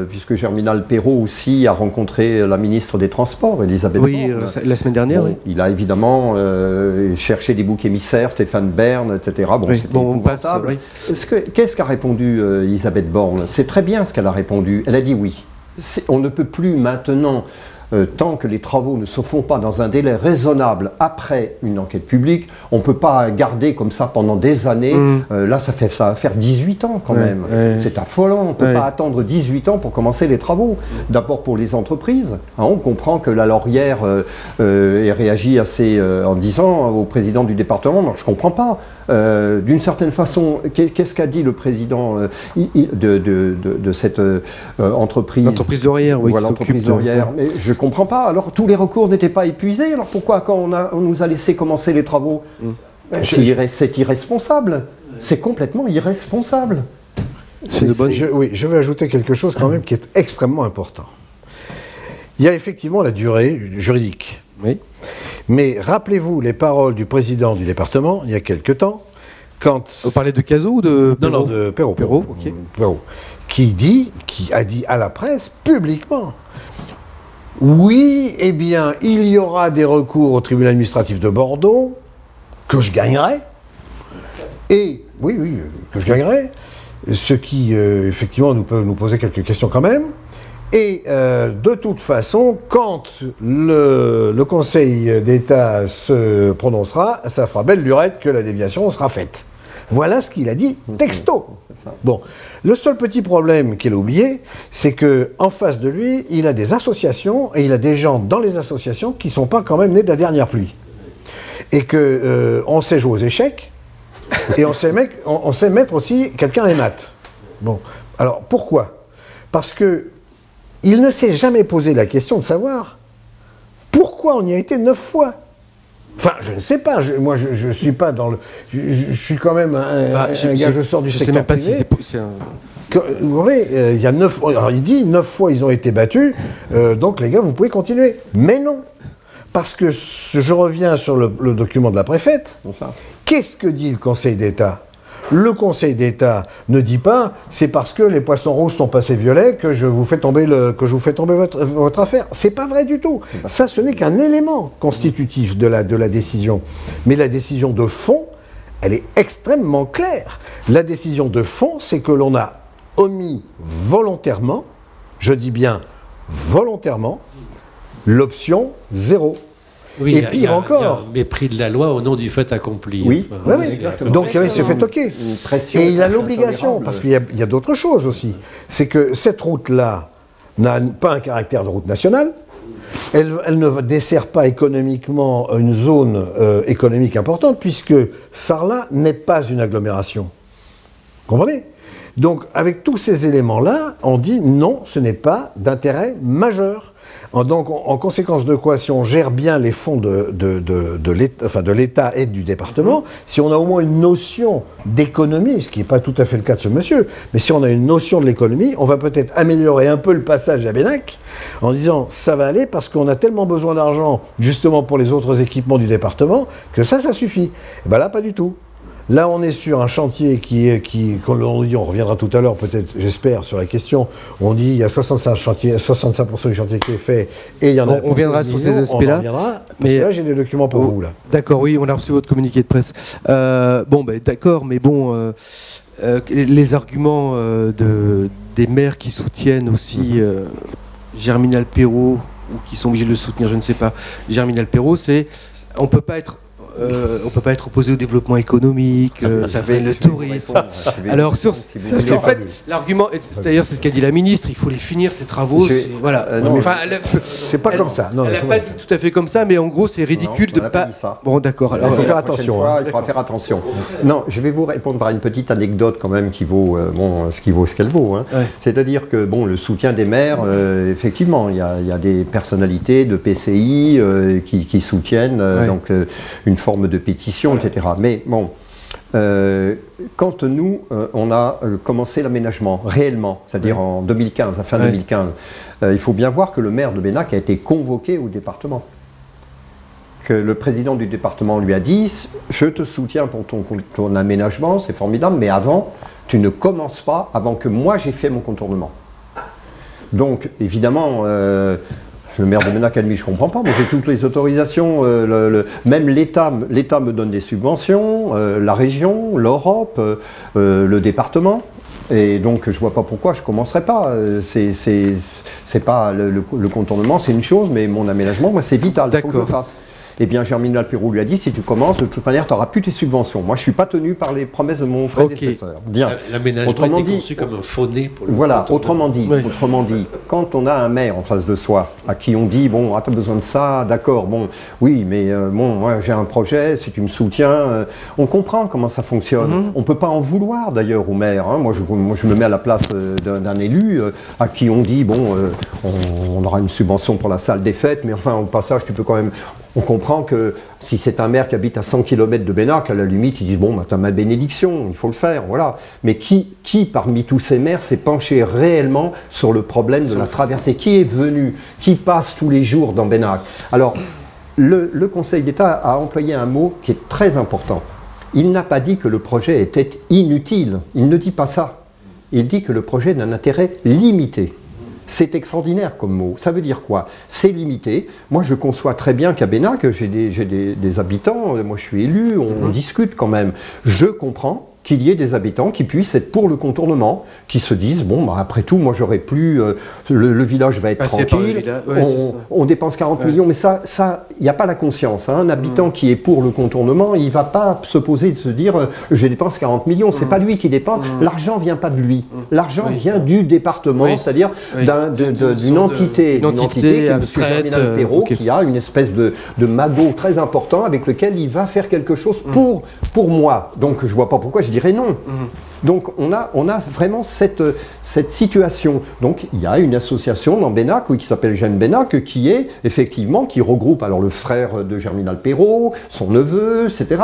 puisque Germinal Perrault aussi a rencontré la ministre des Transports, Elisabeth Borne. La semaine dernière. Bon, il a évidemment cherché des boucs émissaires, Stéphane Bern, etc. Bon, c'était épouvantable. Qu'est-ce qu'a répondu Elisabeth Borne? C'est très bien ce qu'elle a répondu. Elle a dit oui. On ne peut plus maintenant, tant que les travaux ne se font pas dans un délai raisonnable après une enquête publique, on ne peut pas garder comme ça pendant des années. Là, ça va faire 18 ans quand même. C'est affolant. On ne peut pas attendre 18 ans pour commencer les travaux. D'abord pour les entreprises. Hein, on comprend que la Laurière ait réagi assez en disant au président du département, non, je ne comprends pas. D'une certaine façon, qu'est-ce qu'a dit le président de cette entreprise? L'entreprise Laurière, oui. Voilà, l'entreprise Laurière. Mais je ne comprends pas. Alors, tous les recours n'étaient pas épuisés. Alors, pourquoi, quand on nous a laissé commencer les travaux, c'est irresponsable. C'est complètement irresponsable. Je vais ajouter quelque chose quand même qui est extrêmement important. Il y a effectivement la durée juridique. Oui. Mais rappelez-vous les paroles du président du département, il y a quelque temps, quand... Vous parlez de Cazot ou de Perrault? Non, de Perrault. Perrault, ok. Perrault, qui a dit à la presse, publiquement, oui, eh bien, il y aura des recours au tribunal administratif de Bordeaux, que je gagnerai, et, oui, que je gagnerai, ce qui, effectivement, peut nous poser quelques questions quand même. Et de toute façon, quand le Conseil d'État se prononcera, ça fera belle lurette que la déviation sera faite. Voilà ce qu'il a dit texto. Bon, le seul petit problème qu'il a oublié, c'est qu'en face de lui, il a des associations et il a des gens dans les associations qui ne sont pas quand même nés de la dernière pluie. Et qu'on sait jouer aux échecs et on sait mettre aussi quelqu'un les maths. Bon, alors pourquoi? Parce que il ne s'est jamais posé la question de savoir pourquoi on y a été 9 fois. Enfin, je ne sais pas. Moi, je ne suis pas dans le... Je suis quand même un gars, je sors du secteur privé. Je ne sais même pas si c'est... Vous voyez, il y a 9 fois... Alors, il dit 9 fois ils ont été battus, donc les gars, vous pouvez continuer. Mais non. Parce que je reviens sur le document de la préfète. Qu'est-ce que dit le Conseil d'État? Le Conseil d'État ne dit pas c'est parce que les poissons rouges sont passés violets que je vous fais tomber votre affaire. C'est pas vrai du tout. Ça, ce n'est qu'un élément constitutif de la décision. Mais la décision de fond, elle est extrêmement claire. La décision de fond, c'est que l'on a omis volontairement, je dis bien volontairement, l'option 0. Oui, et pire encore. Il y a un mépris de la loi au nom du fait accompli. Oui, exactement. Donc il se fait toquer. Et il a l'obligation, parce qu'il y a d'autres choses aussi. C'est que cette route-là n'a pas un caractère de route nationale. Elle ne dessert pas économiquement une zone économique importante, puisque Sarlat n'est pas une agglomération. Vous comprenez? Donc avec tous ces éléments-là, on dit non, ce n'est pas d'intérêt majeur. Donc, en conséquence de quoi, si on gère bien les fonds de l'État et du département, si on a au moins une notion d'économie, ce qui n'est pas tout à fait le cas de ce monsieur, mais si on a une notion de l'économie, on va peut-être améliorer un peu le passage à Bénac en disant ça va aller parce qu'on a tellement besoin d'argent justement pour les autres équipements du département que ça suffit. Et bien là, pas du tout. Là, on est sur un chantier comme on dit, on reviendra tout à l'heure, peut-être, j'espère, sur la question. On dit il y a 65% du chantier qui est fait et il y en a. On reviendra sur ces aspects-là. Mais là, j'ai des documents pour vous. D'accord, oui, on a reçu votre communiqué de presse. D'accord, mais bon, les arguments des maires qui soutiennent aussi Germinal Perrault, ou qui sont obligés de le soutenir, je ne sais pas, Germinal Perrault, c'est on peut pas être opposé au développement économique, ça fait le tourisme. Alors, en fait, l'argument, d'ailleurs, c'est ce qu'a dit la ministre, il faut les finir, ces travaux. Voilà. C'est pas comme ça. Elle n'a pas dit tout à fait comme ça, mais en gros, c'est ridicule de pas. Bon, d'accord. Alors, il faut faire attention. Il faudra faire attention. Non, je vais vous répondre par une petite anecdote quand même qui vaut ce qu'elle vaut. Hein. Ouais. C'est-à-dire que le soutien des maires, effectivement, il y a des personnalités de PCI qui soutiennent donc une forme de pétition, etc. Mais bon, quand nous, on a commencé l'aménagement, réellement, c'est-à-dire en 2015, à fin 2015, il faut bien voir que le maire de Bénac a été convoqué au département. que le président du département lui a dit « Je te soutiens pour ton aménagement, c'est formidable, mais avant, tu ne commences pas avant que moi j'ai fait mon contournement. » Donc, évidemment, le maire de Bénac a dit « Je ne comprends pas, moi j'ai toutes les autorisations, même l'État me donne des subventions, la région, l'Europe, le département. » Et donc, je ne vois pas pourquoi je ne commencerai pas. C'est pas le contournement, c'est une chose, mais mon aménagement, moi, c'est vital. Il faut que je le fasse. Eh bien, Germinal Peyroux lui a dit, si tu commences, de toute manière, tu n'auras plus tes subventions. Moi, je ne suis pas tenu par les promesses de mon prédécesseur. Bien. L'aménagement était conçu comme un faux nez pour le Voilà, autrement dit, quand on a un maire en face de soi, à qui on dit, bon, tu as besoin de ça, d'accord, bon, oui, mais bon, moi, j'ai un projet, si tu me soutiens, on comprend comment ça fonctionne. On ne peut pas en vouloir, d'ailleurs, au maire. Hein. Moi, je me mets à la place d'un élu à qui on dit, bon, on aura une subvention pour la salle des fêtes, mais enfin, au passage, tu peux quand même... On comprend que si c'est un maire qui habite à 100 km de Bénac, à la limite, ils disent « Bon, bah, tu as ma bénédiction, il faut le faire. » Voilà. Mais qui, parmi tous ces maires, s'est penché réellement sur le problème de la traversée? Qui est venu? Qui passe tous les jours dans Bénac? Alors, le Conseil d'État a employé un mot qui est très important. Il n'a pas dit que le projet était inutile. Il ne dit pas ça. Il dit que le projet n'a un intérêt limité. C'est extraordinaire comme mot. Ça veut dire quoi? C'est limité. Moi, je conçois très bien qu'à Bénac, j'ai des habitants, moi je suis élu, on discute quand même. Je comprends qu'il y ait des habitants qui puissent être pour le contournement, qui se disent, bon, bah, après tout, moi j'aurais plus, le village va être tranquille, on dépense 40 millions, mais ça, il n'y a pas la conscience. Hein. Un habitant qui est pour le contournement, il ne va pas se poser de se dire, je dépense 40 millions, c'est pas lui qui dépense, l'argent ne vient pas de lui, l'argent vient du département, c'est-à-dire d'une entité qui est M. Germinal Peyroux, qui a une espèce de magot très important avec lequel il va faire quelque chose pour moi. Donc je ne vois pas pourquoi je dirais non. Donc on a vraiment cette situation. Donc il y a une association dans Bénac qui s'appelle J'aime Bénac, qui regroupe alors le frère de Germinal Peyroux, son neveu, etc.,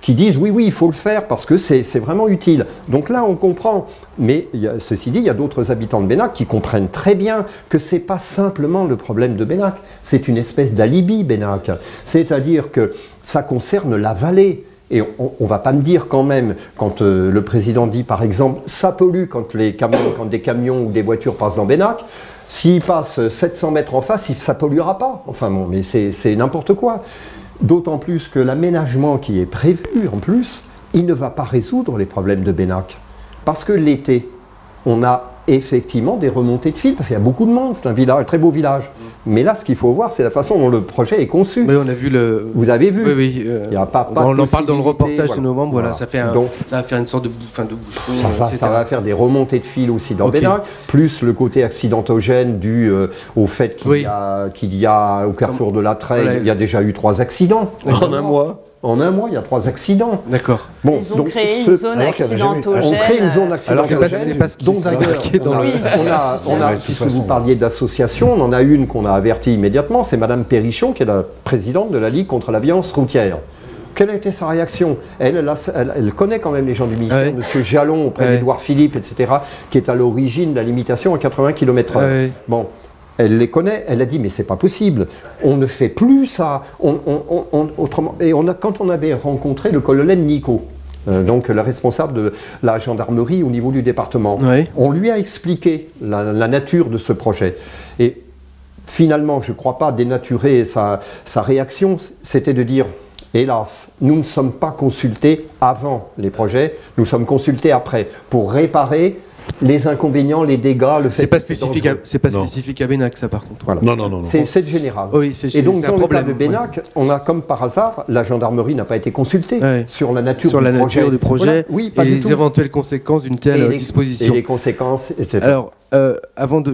qui disent oui, il faut le faire parce que c'est vraiment utile. Donc là on comprend. Mais ceci dit, il y a d'autres habitants de Bénac qui comprennent très bien que ce n'est pas simplement le problème de Bénac, c'est une espèce d'alibi Bénac. C'est-à-dire que ça concerne la vallée. Et on ne va pas me dire quand même, quand le président dit par exemple, ça pollue quand des camions ou des voitures passent dans Bénac, s'ils passent 700 mètres en face, ça ne polluera pas. Enfin bon, mais c'est n'importe quoi. D'autant plus que l'aménagement qui est prévu, en plus, il ne va pas résoudre les problèmes de Bénac. Parce que l'été, on a effectivement des remontées de fil, parce qu'il y a beaucoup de monde, c'est un très beau village. Mais là, ce qu'il faut voir, c'est la façon dont le projet est conçu. Oui, on a vu Vous avez vu? Oui. Il y a pas on en parle dans le reportage de novembre, voilà. Ça va faire une sorte de bouchon. Ça va faire des remontées de fil aussi dans Bénac, plus le côté accidentogène dû au fait qu'il y a au carrefour de la Treille, il y a déjà eu 3 accidents. En un mois. En un mois, il y a 3 accidents. D'accord. Bon, ils ont créé une zone accidentogène. On crée une zone accidentogène. C'est pas ce qui est marqué dans puisque vous parliez d'associations, on en a une qu'on a avertie immédiatement, c'est Madame Perrichon, qui est la présidente de la Ligue contre la violence routière. Quelle a été sa réaction? Elle connaît quand même les gens du ministère, Monsieur Jalon, auprès d'Édouard Philippe, etc., qui est à l'origine de la limitation à 80 km/h. Bon. Elle les connaît, elle a dit mais c'est pas possible, on ne fait plus ça. Autrement, et quand on avait rencontré le colonel Nico, donc la responsable de la gendarmerie au niveau du département, on lui a expliqué la nature de ce projet. Et finalement, je ne crois pas dénaturer sa réaction, c'était de dire hélas, nous ne sommes pas consultés avant les projets, nous sommes consultés après pour réparer les inconvénients, les dégâts, le fait que c'est pas spécifique à Bénac, ça, par contre. Voilà. Non. C'est général. Oui, et donc, dans le cas de Bénac, on a comme par hasard, la gendarmerie n'a pas été consultée sur la nature du projet. Voilà. Oui, pas et du les tout. éventuelles conséquences d'une telle disposition. Et les conséquences, etc. Alors,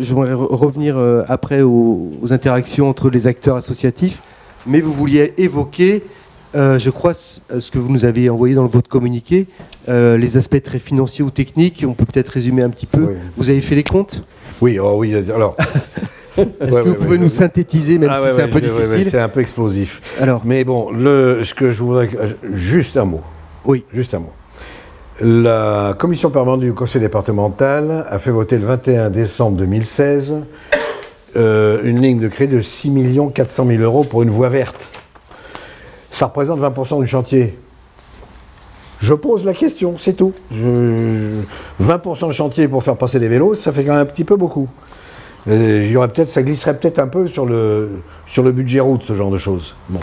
j'aimerais revenir après aux interactions entre les acteurs associatifs, mais vous vouliez évoquer, je crois, ce que vous nous avez envoyé dans votre communiqué, les aspects très financiers ou techniques, on peut peut-être résumer un petit peu. Oui. Vous avez fait les comptes? Oui, alors... Est-ce que vous pouvez nous synthétiser, même si c'est un peu difficile? C'est un peu explosif. Alors. Mais bon, ce que je voudrais... Juste un mot. Oui. Juste un mot. La commission permanente du conseil départemental a fait voter le 21 décembre 2016 une ligne de crédit de 6 400 000 € pour une voie verte. ça représente 20% du chantier. Je pose la question, c'est tout. 20% de chantier pour faire passer des vélos, ça fait quand même un petit peu beaucoup. Ça glisserait peut-être un peu sur le budget route, ce genre de choses. Bon.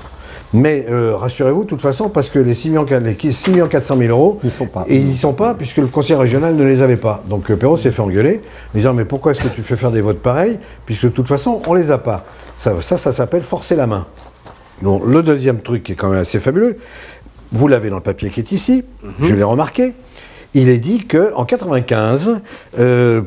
Mais rassurez-vous, de toute façon, parce que les 6 400 000 euros, ils n'y sont pas, puisque le conseil régional ne les avait pas. Donc Perrault s'est fait engueuler, disant mais pourquoi est-ce que tu fais faire des votes pareils, puisque de toute façon, on ne les a pas. Ça s'appelle forcer la main. Donc, le deuxième truc qui est quand même assez fabuleux, vous l'avez dans le papier qui est ici, je l'ai remarqué, il est dit qu'en 1995,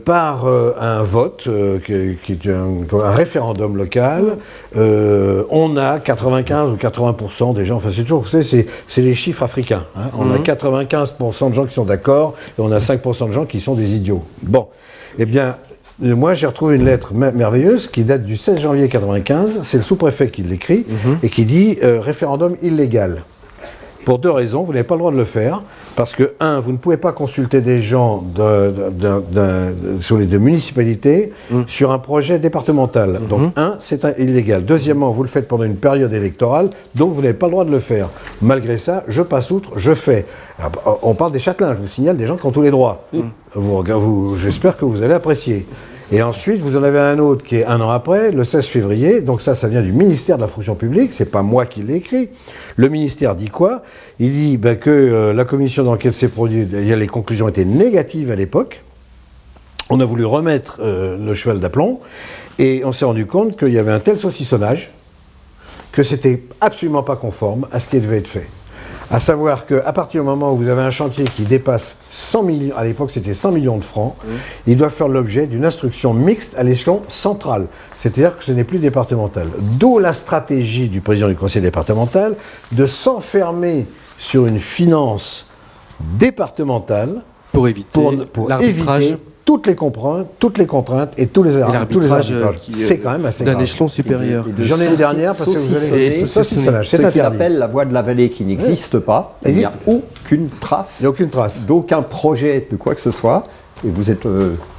par un vote, qui est un référendum local, on a 95 ou 80% des gens, enfin c'est toujours, vous savez, c'est les chiffres africains. Hein, on a 95% de gens qui sont d'accord et on a 5% de gens qui sont des idiots. Bon, eh bien, moi j'ai retrouvé une lettre merveilleuse qui date du 16 janvier 1995, c'est le sous-préfet qui l'écrit, et qui dit référendum illégal. Pour 2 raisons, vous n'avez pas le droit de le faire, parce que, 1, vous ne pouvez pas consulter des gens sur les 2 municipalités sur un projet départemental. Donc, 1, c'est illégal. Deuxièmement, vous le faites pendant une période électorale, donc vous n'avez pas le droit de le faire. Malgré ça, je passe outre, je fais. On parle des châtelains, je vous signale, des gens qui ont tous les droits. J'espère que vous allez apprécier. Et ensuite, vous en avez un autre qui est 1 an après, le 16 février, donc ça vient du ministère de la fonction publique, c'est pas moi qui l'ai écrit. Le ministère dit quoi? Il dit que la commission d'enquête s'est produite, les conclusions étaient négatives à l'époque, on a voulu remettre le cheval d'aplomb, et on s'est rendu compte qu'il y avait un tel saucissonnage que c'était absolument pas conforme à ce qui devait être fait. À savoir qu'à partir du moment où vous avez un chantier qui dépasse 100 millions, à l'époque c'était 100 millions de francs, il doit faire l'objet d'une instruction mixte à l'échelon central. C'est-à-dire que ce n'est plus départemental. D'où la stratégie du président du conseil départemental de s'enfermer sur une finance départementale pour éviter l'arbitrage. Toutes les contraintes et tous les arbitrages. C'est quand même assez grave. D'un échelon supérieur. J'en ai une dernière parce que vous allez saucissonnage. C'est ce qu'il appelle la voie de la vallée qui n'existe pas. Il n'y a aucune trace. Il n'y a aucune trace. D'aucun projet de quoi que ce soit. Et vous êtes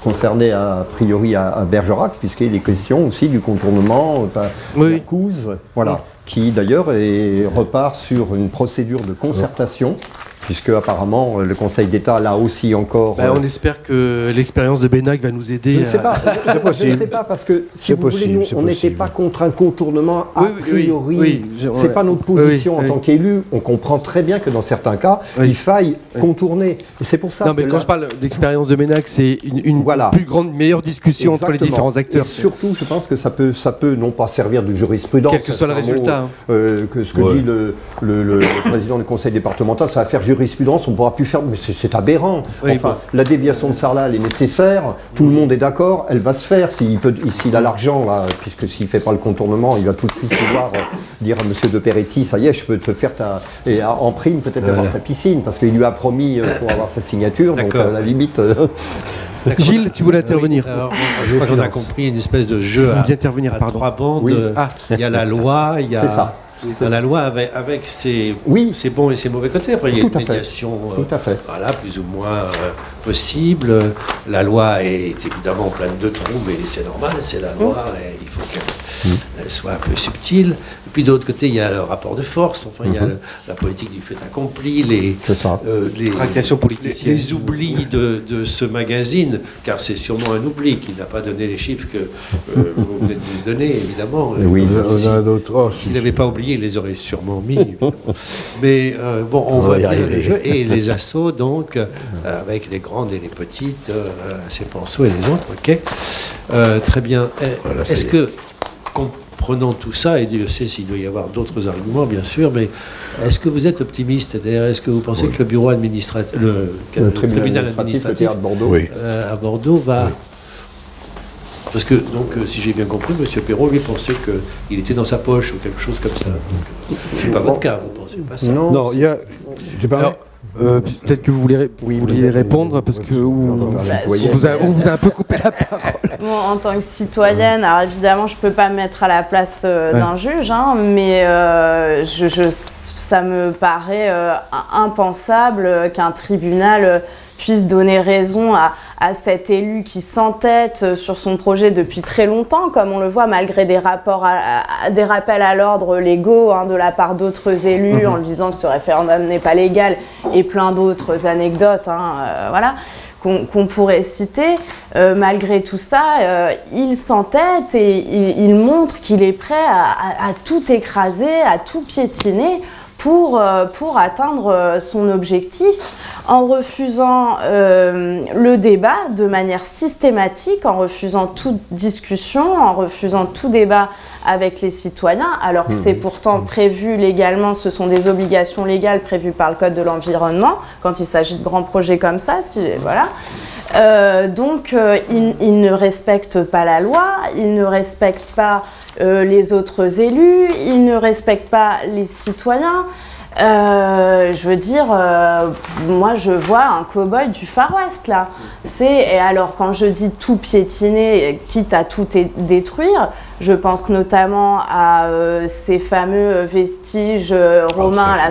concerné a priori à Bergerac, puisqu'il est question aussi du contournement de Couze, voilà, qui d'ailleurs repart sur une procédure de concertation. Puisque apparemment le Conseil d'État là aussi encore. On espère que l'expérience de Bénac va nous aider. Je ne sais pas. Je ne sais pas parce que si vous voulez, nous, on n'était pas contre un contournement a priori. C'est pas notre position en tant qu'élu. On comprend très bien que dans certains cas, il faille contourner. Et c'est pour ça. Non, mais quand je parle d'expérience de Bénac, c'est une meilleure discussion entre les différents acteurs. Et surtout, je pense que ça peut non pas servir de jurisprudence. Quel que soit le résultat. Que ce que dit le président du Conseil départemental, ça va faire jurisprudence, on ne pourra plus faire, mais c'est aberrant. Enfin, la déviation de Sarlat, elle est nécessaire, tout le monde est d'accord, elle va se faire. S'il a l'argent, là, puisque s'il ne fait pas le contournement, il va tout de suite pouvoir dire à M. de Peretti, ça y est, je peux te faire et en prime peut-être avoir sa piscine, parce qu'il lui a promis pour avoir sa signature, donc à la limite... Gilles, tu voulais intervenir. Je crois qu'on a compris une espèce de jeu à 3 bandes. Il y a la loi, il y a... la loi avec ses bons et ses mauvais côtés. Après, il y a une médiation plus ou moins possible. La loi est évidemment pleine de trous, mais c'est normal, c'est la loi, et il faut qu'elle soit un peu subtile. Et puis de l'autre côté, il y a le rapport de force, il y a la politique du fait accompli, les tractations politiciennes, les oublis de ce magazine, car c'est sûrement un oubli qui n'a pas donné les chiffres que vous venez de nous donner, évidemment. S'il n'avait pas oublié, il les aurait sûrement mis. Mais on voit bien le jeu. Et les assauts, donc, avec les grandes et les petites, ces pinceaux et les autres, très bien. Est-ce que, comprenant tout ça, et Dieu sait s'il doit y avoir d'autres arguments, bien sûr, mais est-ce que vous êtes optimiste? Est-ce que vous pensez que le bureau administratif, le tribunal administratif à Bordeaux va... Parce que, donc, si j'ai bien compris, M. Perrault, lui, pensait qu'il était dans sa poche ou quelque chose comme ça. C'est pas votre cas, vous pensez pas ça? Non, il y a... peut-être que vous vouliez répondre, parce que on vous a un peu coupé la parole. Bon, en tant que citoyenne, alors évidemment, je ne peux pas me mettre à la place d'un juge, mais ça me paraît impensable qu'un tribunal puisse donner raison à cet élu qui s'entête sur son projet depuis très longtemps, comme on le voit, malgré des rappels à l'ordre légaux de la part d'autres élus, en disant que ce référendum n'est pas légal, et plein d'autres anecdotes, voilà, qu'on pourrait citer. Malgré tout ça, il s'entête et il montre qu'il est prêt à tout écraser, à tout piétiner pour atteindre son objectif, en refusant le débat de manière systématique, en refusant toute discussion, en refusant tout débat avec les citoyens, alors que c'est pourtant prévu légalement, ce sont des obligations légales prévues par le Code de l'environnement, quand il s'agit de grands projets comme ça, voilà. Donc, il ne respecte pas la loi, il ne respecte pas les autres élus, il ne respecte pas les citoyens. Je veux dire, moi je vois un cow-boy du Far West là. Et alors quand je dis tout piétiner, quitte à tout détruire, je pense notamment à ces fameux vestiges romains, là,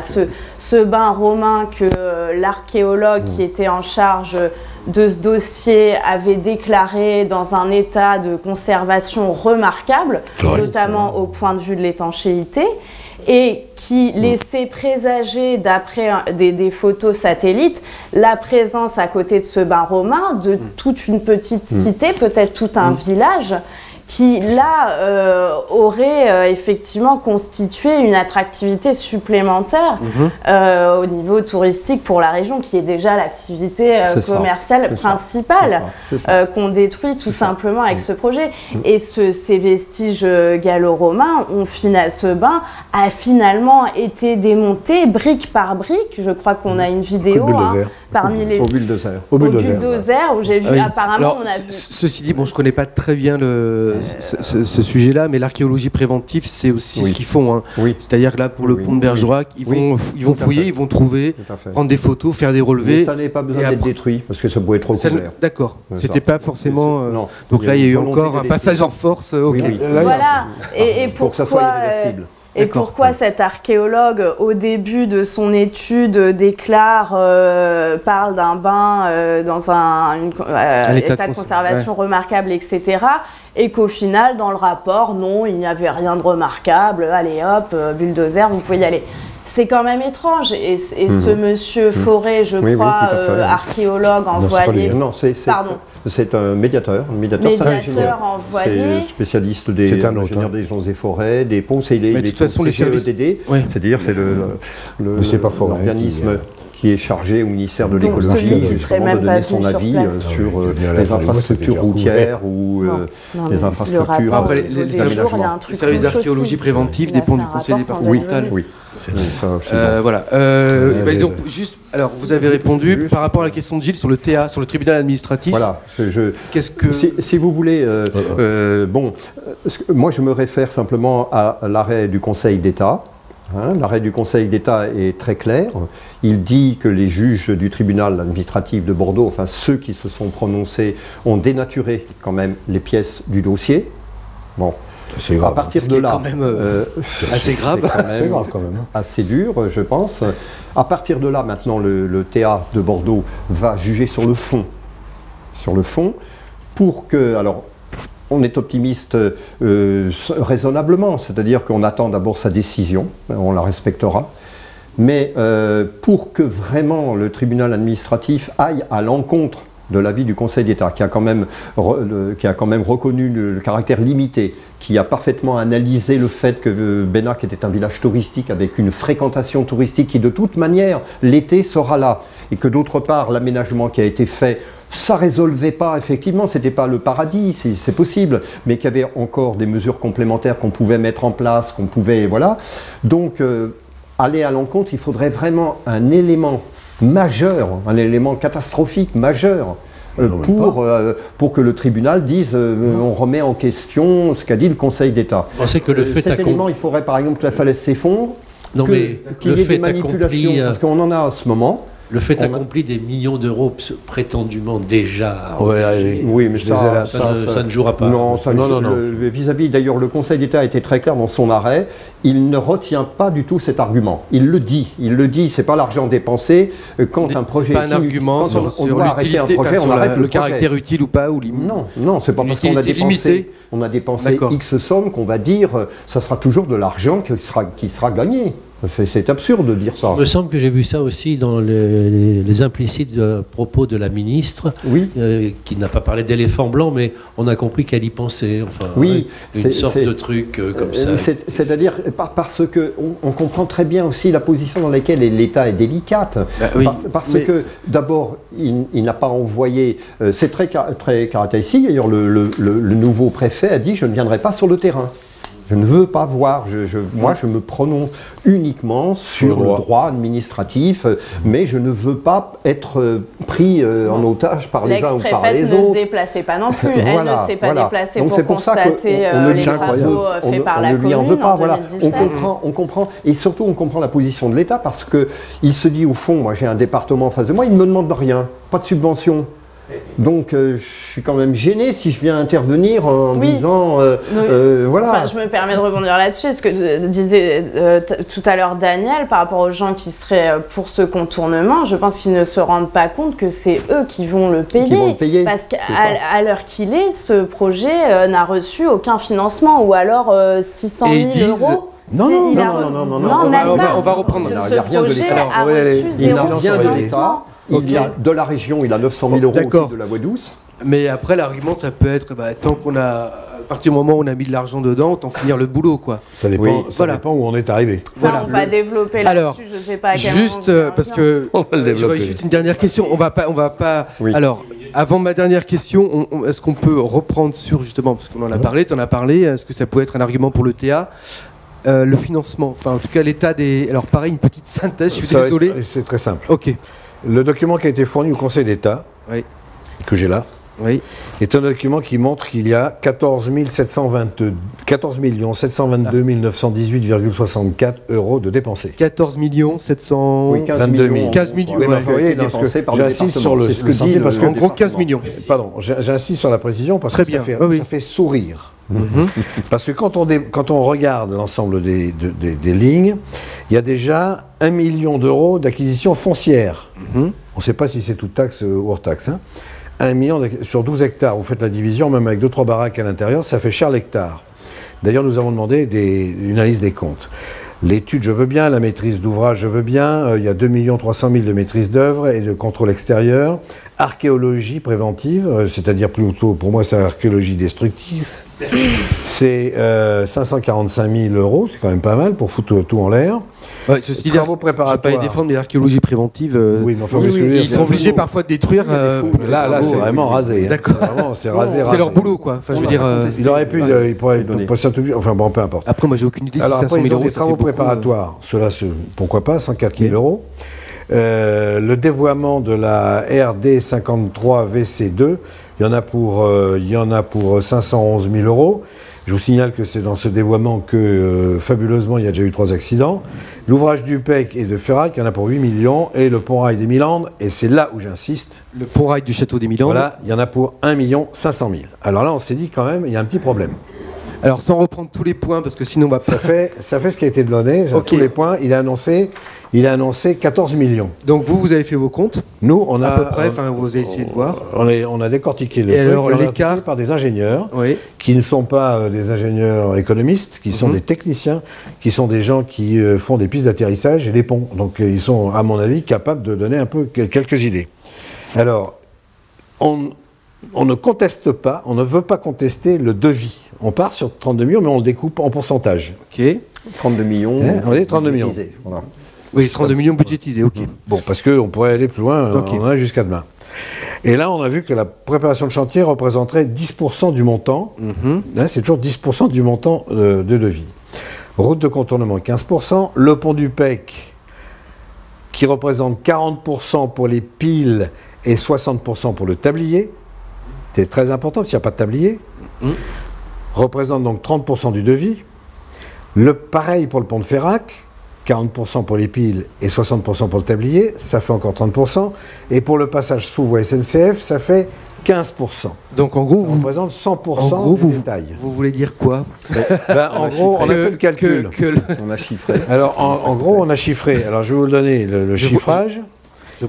ce bain romain que l'archéologue qui était en charge de ce dossier avait déclaré dans un état de conservation remarquable, notamment au point de vue de l'étanchéité, et qui laissait présager, d'après des photos satellites, la présence à côté de ce bain romain de toute une petite cité, peut-être tout un village, qui là aurait effectivement constitué une attractivité supplémentaire au niveau touristique pour la région, qui est déjà l'activité commerciale principale qu'on détruit tout simplement avec ce projet. Et ces vestiges gallo-romains, ce bain a finalement été démonté brique par brique. Je crois qu'on a une vidéo parmi les... Au bulldozer. Au bulldozer, où j'ai vu apparemment... Alors, on a vu... Ceci dit, bon, je ne connais pas très bien ce sujet-là, mais l'archéologie préventive, c'est aussi ce qu'ils font. C'est-à-dire que là, pour le pont de Bergerac, ils vont fouiller, ils vont trouver, prendre des photos, faire des relevés. Mais ça n'est pas besoin d'être détruit, parce que ça pouvait être recouvert. D'accord, c'était pas forcément... Donc là, il y a eu encore un passage en force. Voilà, et pour que ça soit irréversible. Et pourquoi cet archéologue, au début de son étude, parle d'un bain dans un état de conservation remarquable, etc. Et qu'au final, dans le rapport, non, il n'y avait rien de remarquable, allez hop, bulldozer, vous pouvez y aller. C'est quand même étrange. Et ce monsieur Forêt, je crois, archéologue envoyé... Non, c'est un médiateur envoyé. C'est spécialiste des ingénieurs des gens et forêts, des ponts. Il est de toute façon les CEDD, c'est-à-dire c'est l'organisme qui est chargé au ministère de l'écologie justement de donner son avis sur les infrastructures routières ou les infrastructures. Après, les services d'archéologie préventive dépendent du conseil départemental. Oui. Voilà. Donc, juste, alors, vous avez répondu par rapport à la question de Gilles sur le TA, sur le tribunal administratif. Voilà. Qu'est-ce que... Si vous voulez, moi je me réfère simplement à l'arrêt du Conseil d'État. L'arrêt du Conseil d'État est très clair. Il dit que les juges du tribunal administratif de Bordeaux, enfin ceux qui se sont prononcés, ont dénaturé quand même les pièces du dossier. Bon. C'est grave. À partir de là, quand même assez grave. C'est quand même assez dur, je pense. À partir de là, maintenant, le TA de Bordeaux va juger sur le fond. Sur le fond, pour que... Alors, on est optimiste raisonnablement, c'est-à-dire qu'on attend d'abord sa décision, on la respectera. Mais pour que vraiment le tribunal administratif aille à l'encontre de l'avis du Conseil d'État, qui a quand même reconnu le caractère limité, qui a parfaitement analysé le fait que Bennac était un village touristique avec une fréquentation touristique qui de toute manière l'été sera là, et que d'autre part l'aménagement qui a été fait, ça résolvait pas, effectivement, c'était pas le paradis, c'est possible, mais qu'il y avait encore des mesures complémentaires qu'on pouvait mettre en place, qu'on pouvait, voilà. Donc aller à l'encontre, il faudrait vraiment un élément majeur, un élément catastrophique majeur pour que le tribunal dise on remet en question ce qu'a dit le Conseil d'État. Cet élément, il faudrait par exemple que la falaise s'effondre, qu'il y ait des manipulations, parce qu'on en a en ce moment. Le fait accompli des millions d'euros prétendument déjà engagés, oui, mais ça ne jouera pas. Non, vis-à-vis, d'ailleurs, le Conseil d'État a été très clair dans son arrêt. Il ne retient pas du tout cet argument. Il le dit, c'est pas l'argent dépensé. Quand un projet est pas un argument sur l'utilité, sur le caractère utile ou pas, ou non, c'est pas parce qu'on a dépensé X somme qu'on va dire ça sera toujours de l'argent qui sera gagné. C'est absurde de dire ça. Il me semble que j'ai vu ça aussi dans les implicites propos de la ministre, qui n'a pas parlé d'éléphant blanc, mais on a compris qu'elle y pensait. Enfin, une sorte de truc comme ça. C'est-à-dire parce qu'on comprend très bien aussi la position dans laquelle l'État est délicate. Parce que d'abord, il n'a pas envoyé... c'est très caractéristique. D'ailleurs, le nouveau préfet a dit « je ne viendrai pas sur le terrain ». Je ne veux pas voir, moi je me prononce uniquement sur le droit administratif, mais je ne veux pas être pris en otage par les uns ou par les autres. L'ex-préfète ne se déplaçait pas non plus, elle ne s'est pas déplacée pour constater les travaux faits par la commune en 2017. On comprend, et surtout on comprend la position de l'État parce qu'il se dit au fond, moi j'ai un département en face de moi, il ne me demande rien, pas de subvention. Donc je suis quand même gêné si je viens intervenir en disant voilà. Enfin, je me permets de rebondir là-dessus, ce que disait tout à l'heure Daniel par rapport aux gens qui seraient pour ce contournement. Je pense qu'ils ne se rendent pas compte que c'est eux qui vont le payer. Parce qu'à l'heure qu'il est, ce projet n'a reçu aucun financement ou alors 600 000 euros. Non, on va reprendre. Ce projet a reçu 0 financement. Il y a de la région, il a 900 000 euros de la voie douce. Mais après, l'argument, ça peut être, tant qu'on a, à partir du moment où on a mis de l'argent dedans, autant finir le boulot, quoi. Ça dépend, dépend où on est arrivé. Ça, on va développer là-dessus, je ne sais pas à quel juste, parce que j'aurais juste une dernière question. On va pas. Oui. Alors, avant ma dernière question, est-ce qu'on peut reprendre sur, justement, parce qu'on en a parlé, tu en as parlé, est-ce que ça peut être un argument pour le TA le financement, enfin, en tout cas, l'état des... Alors, pareil, une petite synthèse, je suis désolé. C'est très simple. Ok. Le document qui a été fourni au Conseil d'État, que j'ai là, est un document qui montre qu'il y a 14 722 918,64 euros de dépensés. 14 700... Oui, 15 millions. 15 millions. J'insiste sur le sentier parce que... En gros, 15 millions. Pardon, j'insiste sur la précision parce que ça fait sourire. Parce que quand on regarde l'ensemble des lignes, il y a déjà 1 million d'euros d'acquisition foncière. On ne sait pas si c'est toute taxe ou hors taxe. 1 million sur 12 hectares. Vous faites la division, même avec 2-3 baraques à l'intérieur, ça fait cher l'hectare. D'ailleurs, nous avons demandé une analyse des comptes. L'étude, je veux bien. La maîtrise d'ouvrage, je veux bien. Il y a 2 300 000 de maîtrise d'œuvre et de contrôle extérieur. Archéologie préventive, c'est-à-dire plutôt, pour moi, c'est archéologie destructive. C'est 545 000 euros, c'est quand même pas mal pour foutre tout en l'air. Ouais, ceci dit, travaux préparatoires. Je ne vais pas les défendre, mais l'archéologie préventive, ils sont obligés parfois de détruire. Là, c'est vraiment rasé. D'accord. C'est rasé. C'est leur boulot, quoi. Enfin, je veux dire. Il aurait pu, il pourrait passer un tout. Enfin, bon, peu importe. Après, moi, j'ai aucune idée. Alors, si 500 000 euros, les travaux préparatoires, cela, pourquoi pas, 104 000 euros. Le dévoiement de la RD 53 VC2, il y en a pour 511 000 euros. Je vous signale que c'est dans ce dévoiement que, fabuleusement, il y a déjà eu 3 accidents. L'ouvrage du PEC et de Ferraille, il y en a pour 8 millions. Et le pont-rail des Milandes, et c'est là où j'insiste. Le pont-rail du château des Milandes. Voilà, il y en a pour 1 500 000. Alors là, on s'est dit quand même, il y a un petit problème. Alors, sans reprendre tous les points, parce que sinon on va pas... Ça fait ce qui a été donné, tous les points. Il a annoncé 14 millions. Donc vous avez fait vos comptes. Nous, on a... À peu près, vous avez essayé de voir. On a décortiqué le truc. Alors, l'écart par des ingénieurs, qui ne sont pas des ingénieurs économistes, qui sont des techniciens, qui sont des gens qui font des pistes d'atterrissage et des ponts. Donc ils sont, à mon avis, capables de donner un peu quelques idées. Alors, on ne conteste pas, on ne veut pas contester le devis. On part sur 32 millions, mais on le découpe en pourcentage. Ok. 32 millions. On est 32 millions. Voilà. Oui, 32 millions budgétisés, ok. Bon, parce qu'on pourrait aller plus loin, on en a jusqu'à demain. Et là, on a vu que la préparation de chantier représenterait 10% du montant. Là, c'est toujours 10% du montant de devis. Route de contournement, 15%. Le pont du PEC, qui représente 40% pour les piles et 60% pour le tablier. C'est très important, parce qu'il n'y a pas de tablier. Représente donc 30% du devis. Pareil pour le pont de Ferrac, 40% pour les piles et 60% pour le tablier, ça fait encore 30%. Et pour le passage sous voie SNCF, ça fait 15%. Donc en gros, Ça représente 100% du détail. vous voulez dire quoi? En gros, on a fait le calcul. On a chiffré. Alors, en gros, on a chiffré. Alors, je vais vous donner le chiffrage.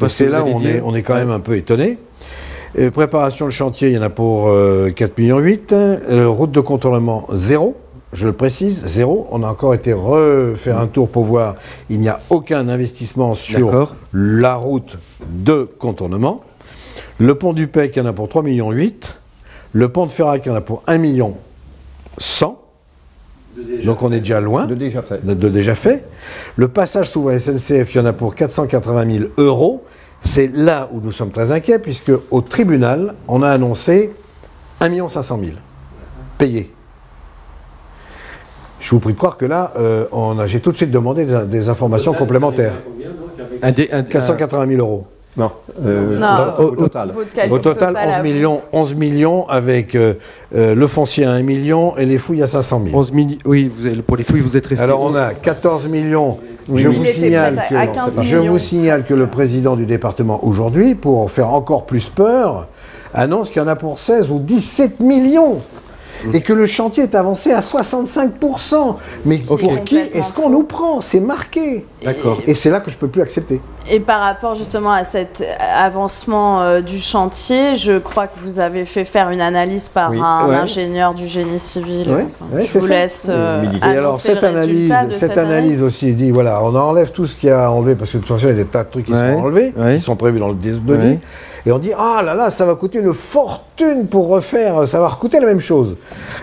C'est là où on est quand même un peu étonné. Préparation de chantier, il y en a pour 4,8 millions. Route de contournement, 0. Je le précise, 0. On a encore été refaire un tour pour voir. Il n'y a aucun investissement sur la route de contournement. Le pont du Pec, il y en a pour 3,8 millions. Le pont de Ferrac, il y en a pour 1,1 million. Donc on est déjà loin. De déjà fait. De déjà fait. Le passage sous voie SNCF, il y en a pour 480 000 €. C'est là où nous sommes très inquiets, puisque au tribunal, on a annoncé 1 500 000 payés. Je vous prie de croire que là, j'ai tout de suite demandé des informations complémentaires. 480 000 €. Non, au total. Au total, 11 millions avec le foncier à 1 million et les fouilles à 500 000. 11 millions, oui, pour les fouilles, vous êtes resté. Alors on a 14 millions. Je vous signale que le président du département aujourd'hui, pour faire encore plus peur, annonce qu'il y en a pour 16 ou 17 millions. Et que le chantier est avancé à 65%. Mais pour qui est-ce qu'on nous prend? C'est marqué. D'accord. Et c'est là que je ne peux plus accepter. Et par rapport justement à cet avancement du chantier, je crois que vous avez fait faire une analyse par un ingénieur du génie civil. Je vous laisse annoncer et alors cette analyse aussi dit, voilà, on enlève tout ce qu'il y a à enlever, parce que de toute façon il y a des tas de trucs qui sont enlevés, qui sont prévus dans le devis. Et on dit, ah là là, ça va coûter une fortune pour refaire, ça va coûter la même chose.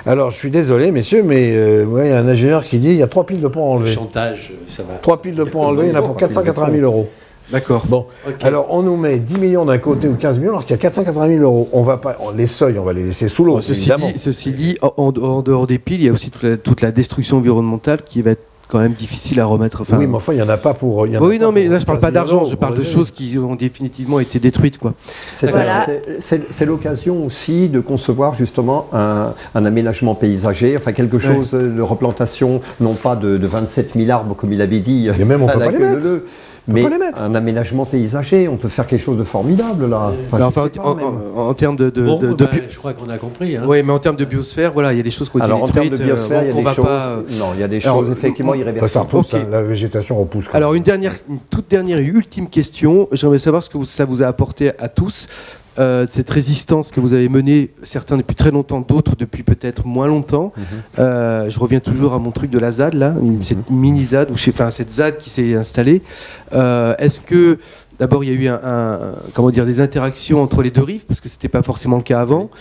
Alors, je suis désolé, messieurs, mais il y a un ingénieur qui dit, il y a 3 piles de pont à enlever. Le chantage, ça va. 3 piles de pont à enlever, il y en a pour 480 000 €. D'accord. Bon, alors on nous met 10 millions d'un côté ou 15 millions, alors qu'il y a 480 000 €. On va pas, les seuils, on va les laisser sous l'eau, évidemment. Ceci dit, en dehors des piles, il y a aussi toute la destruction environnementale qui va être quand même difficile à remettre. Enfin, oui, mais enfin, il n'y en a pas pour. Oui, non, mais là, je ne parle pas d'argent, je parle de choses qui ont définitivement été détruites, quoi. C'est l'occasion aussi de concevoir justement un aménagement paysager, enfin quelque chose de replantation, non pas de 27 000 arbres, comme il avait dit. Et même on peut pas les mettre. Mais un aménagement paysager, on peut faire quelque chose de formidable là. En termes de je crois qu'on a compris. Hein. Oui, mais en termes de biosphère, voilà, il y a des choses qui ont été détruites. En termes de biosphère, il y a des choses. Non, il y a des choses effectivement irréversibles. Ça repousse, la végétation repousse. Alors une toute dernière et ultime question. J'aimerais savoir ce que ça vous a apporté à tous. Cette résistance que vous avez menée, certains depuis très longtemps, d'autres depuis peut-être moins longtemps. Je reviens toujours à mon truc de la ZAD, là, cette mini-ZAD, cette ZAD qui s'est installée. Est-ce que, d'abord, il y a eu des interactions entre les deux rives, parce que ce n'était pas forcément le cas avant.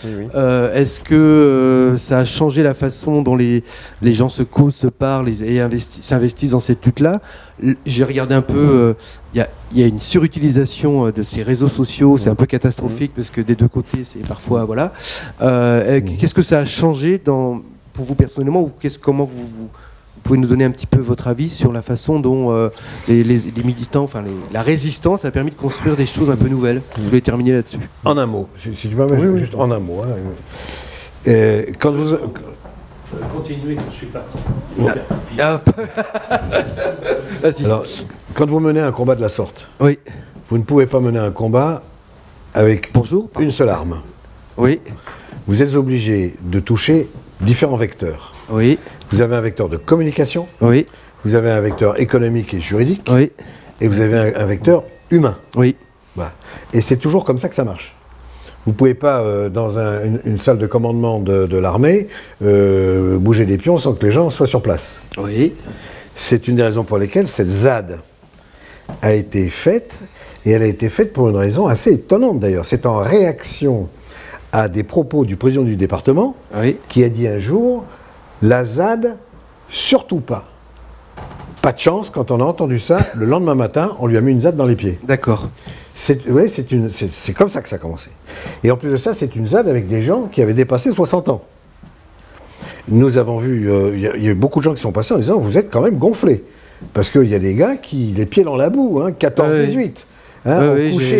Est-ce que ça a changé la façon dont les gens se causent, se parlent et s'investissent dans cette lutte-là? J'ai regardé un peu, il y a une surutilisation de ces réseaux sociaux, c'est un peu catastrophique, parce que des deux côtés, c'est parfois, voilà. Qu'est-ce que ça a changé pour vous personnellement, ou comment vous pouvez nous donner un petit peu votre avis sur la façon dont les militants, la résistance a permis de construire des choses un peu nouvelles? Je voulais terminer là-dessus. En un mot, si tu m'as juste en un mot. Quand vous... Continuez, je suis parti. Alors, quand vous menez un combat de la sorte, vous ne pouvez pas mener un combat avec une seule arme. Oui. Vous êtes obligé de toucher différents vecteurs. Oui. Vous avez un vecteur de communication. Oui. Vous avez un vecteur économique et juridique. Oui. Et vous avez un vecteur humain. Oui. Voilà. Et c'est toujours comme ça que ça marche. Vous ne pouvez pas, dans une salle de commandement de l'armée, bouger des pions sans que les gens soient sur place. Oui. C'est une des raisons pour lesquelles cette ZAD a été faite, et elle a été faite pour une raison assez étonnante d'ailleurs. C'est en réaction à des propos du président du département, qui a dit un jour, la ZAD, surtout pas. Pas de chance, quand on a entendu ça, le lendemain matin, on lui a mis une ZAD dans les pieds. D'accord. C'est comme ça que ça a commencé. Et en plus de ça, c'est une ZAD avec des gens qui avaient dépassé 60 ans. Nous avons vu, il y a eu beaucoup de gens qui sont passés en disant, vous êtes quand même gonflés. Parce qu'il y a des gars qui, les pieds dans la boue, 14-18. hein, Oui, couché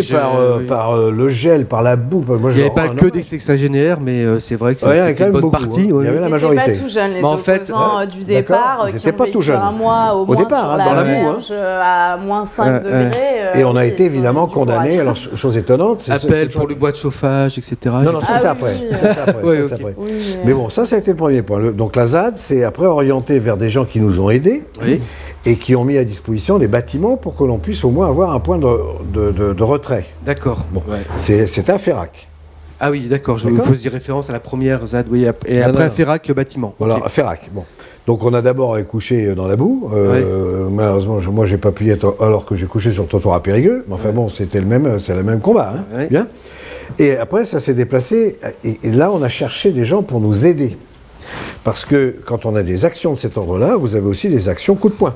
par le gel, par la boue. Moi, il n'y avait pas que des sexagénaires, mais c'est vrai que c'était une bonne partie. Il y avait la majorité. Ils n'étaient pas tout jeunes, les opposants du départ, ils qui ont pas tout vécu jeunes. un mois au moins départ, sur dans la la boue, berge à moins 5 degrés. Et on a été évidemment condamnés. Alors, chose étonnante. Appel pour le bois de chauffage, etc. Non, ça c'est après. Mais bon, ça a été le premier point. Donc la ZAD, c'est après orienté vers des gens qui nous ont aidés. Oui. Et qui ont mis à disposition des bâtiments pour que l'on puisse au moins avoir un point de retrait. D'accord. Bon, c'était à Ferrac. Ah oui, d'accord. Je vous faisais référence à la première ZAD, oui, et après à Ferrac, le bâtiment. Voilà, à Ferrac. Bon. Donc on a d'abord couché dans la boue. Malheureusement, moi j'ai pas pu y être alors que j'ai couché sur le trottoir à Périgueux. Mais enfin bon, c'est le même combat. Hein. Bien. Et après, ça s'est déplacé. Et là, on a cherché des gens pour nous aider. Parce que quand on a des actions de cet ordre-là, vous avez aussi des actions coup de poing.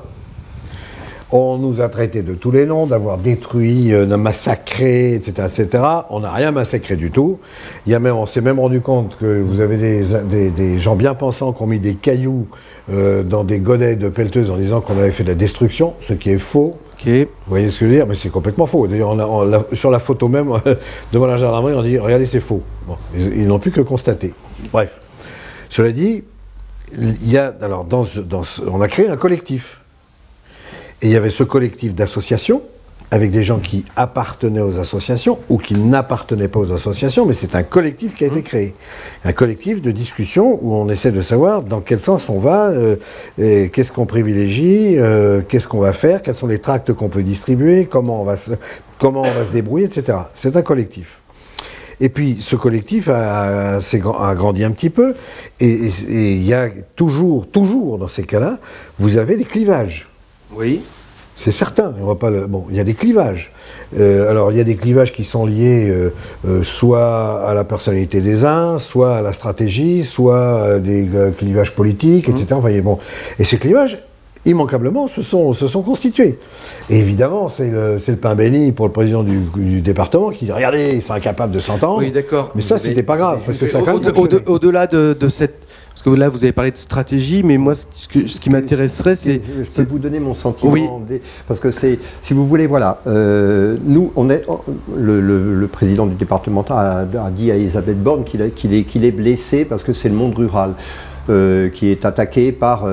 On nous a traités de tous les noms, d'avoir détruit, massacré, etc., etc. On n'a rien massacré du tout. On s'est même rendu compte que vous avez des gens bien pensants qui ont mis des cailloux dans des godets de pelleteuses en disant qu'on avait fait de la destruction, ce qui est faux. Okay. Vous voyez ce que je veux dire? Mais c'est complètement faux. D'ailleurs, sur la photo même, devant la gendarmerie, on dit « Regardez, c'est faux ». Bon, ils n'ont plus que constater. Bref. Cela dit, on a créé un collectif. Et il y avait ce collectif d'associations, avec des gens qui appartenaient aux associations ou qui n'appartenaient pas aux associations, mais c'est un collectif qui a été créé. Un collectif de discussion où on essaie de savoir dans quel sens on va, qu'est-ce qu'on privilégie, qu'est-ce qu'on va faire, quels sont les tracts qu'on peut distribuer, comment on va se débrouiller, etc. C'est un collectif. Et puis, ce collectif a grandi un petit peu, et il y a toujours, dans ces cas-là, vous avez des clivages. Oui. C'est certain. Il y a des clivages. Alors, il y a des clivages qui sont liés soit à la personnalité des uns, soit à la stratégie, soit à des clivages politiques, etc. Enfin, et ces clivages, immanquablement, se sont constitués. Et évidemment, c'est le pain béni pour le président du département qui dit « Regardez, ils sont incapables de s'entendre ». Oui, d'accord. Mais ça, c'était pas grave. Parce que ça au-delà de cette... Parce que là, vous avez parlé de stratégie, mais moi, ce qui m'intéresserait, c'est... Je peux vous donner mon sentiment. Oui. Parce que c'est... Si vous voulez, voilà. Nous, le président du départemental a dit à Elisabeth Borne qu'il est blessé parce que c'est le monde rural qui est attaqué par...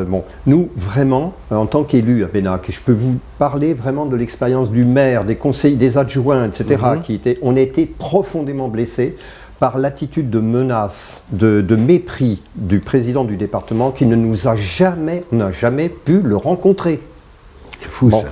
nous, vraiment, en tant qu'élus à Bénac, je peux vous parler vraiment de l'expérience du maire, des conseillers, des adjoints, etc., on a été profondément blessés par l'attitude de menace, de mépris du président du département qui ne nous a jamais, on n'a jamais pu le rencontrer. C'est fou ça.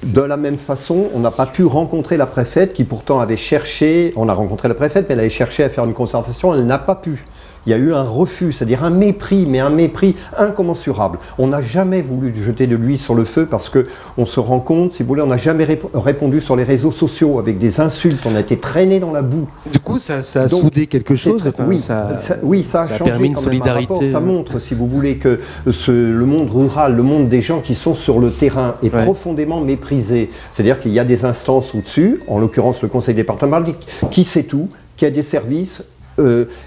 De la même façon, on n'a pas pu rencontrer la préfète qui pourtant avait cherché, on a rencontré la préfète, mais elle avait cherché à faire une concertation, elle n'a pas pu. Il y a eu un refus, c'est-à-dire un mépris, mais un mépris incommensurable. On n'a jamais voulu jeter de l'huile sur le feu parce qu'on se rend compte, si vous voulez, on n'a jamais répondu sur les réseaux sociaux avec des insultes, on a été traîné dans la boue. Du coup, ça a soudé quelque chose. Ça a changé permis une quand même solidarité. un rapport. Ça montre, si vous voulez, que le monde rural, le monde des gens qui sont sur le terrain est profondément méprisé. C'est-à-dire qu'il y a des instances au-dessus, en l'occurrence le conseil départemental, qui sait tout, qui a des services.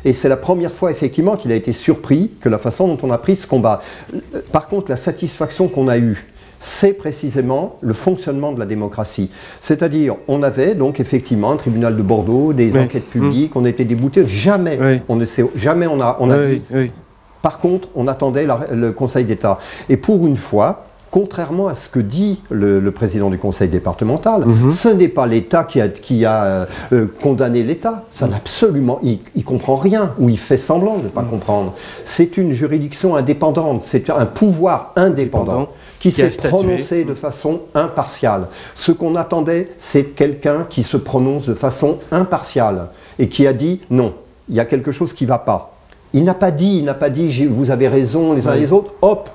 Et c'est la première fois effectivement qu'il a été surpris que la façon dont on a pris ce combat. Par contre, la satisfaction qu'on a eue, c'est précisément le fonctionnement de la démocratie. C'est-à-dire, on avait donc effectivement un tribunal de Bordeaux, des enquêtes publiques, on était déboutés, jamais on a dit. Par contre, on attendait le Conseil d'État. Et pour une fois, contrairement à ce que dit le président du conseil départemental, ce n'est pas l'État qui a condamné l'État. Ça n'absolument, il comprend rien, ou il fait semblant de ne pas comprendre. C'est une juridiction indépendante, c'est un pouvoir indépendant qui s'est prononcé de façon impartiale. Ce qu'on attendait, c'est quelqu'un qui se prononce de façon impartiale et qui a dit non, il y a quelque chose qui ne va pas. Il n'a pas dit vous avez raison les uns les autres, hop.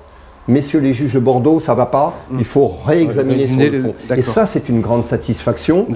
Messieurs les juges de Bordeaux, ça ne va pas, il faut réexaminer sur le fond. Et ça, c'est une grande satisfaction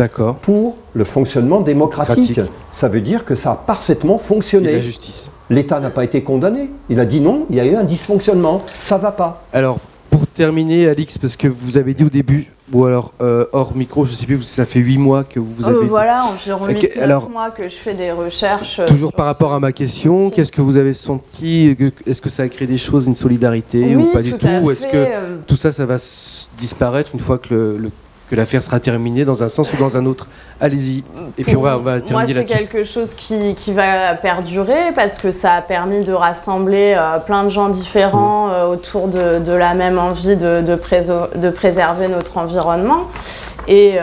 pour le fonctionnement démocratique. Ça veut dire que ça a parfaitement fonctionné. Et la justice. L'État n'a pas été condamné. Il a dit non, il y a eu un dysfonctionnement, ça ne va pas. Alors, pour terminer, Alix, parce que vous avez dit au début, ou alors hors micro, je ne sais plus, ça fait 8 mois que vous avez... Voilà, environ 8-9 mois que je fais des recherches. Toujours par rapport à ma question, qu'est-ce que vous avez senti? Est-ce que ça a créé des choses, une solidarité ou pas du tout? Ou est-ce que tout ça va disparaître une fois que que l'affaire sera terminée dans un sens ou dans un autre. Allez-y. Et puis on va terminer moi, c'est là-dessus. quelque chose qui va perdurer parce que ça a permis de rassembler plein de gens différents autour de la même envie de préserver notre environnement et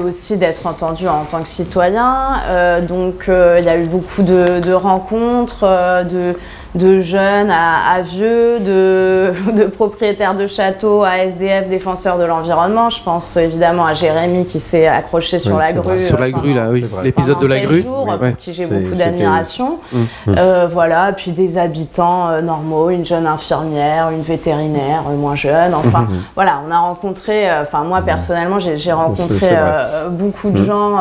aussi d'être entendu en tant que citoyen. Donc il y a eu beaucoup de rencontres, de jeunes à vieux, de propriétaires de châteaux à SDF, défenseurs de l'environnement. Je pense évidemment à Jérémy qui s'est accroché sur la grue. Sur la grue, là, oui. L'épisode de la grue. Jours, pour qui j'ai beaucoup d'admiration. Voilà, puis des habitants normaux, une jeune infirmière, une vétérinaire moins jeune. Enfin, voilà, on a rencontré, moi personnellement, j'ai rencontré beaucoup de gens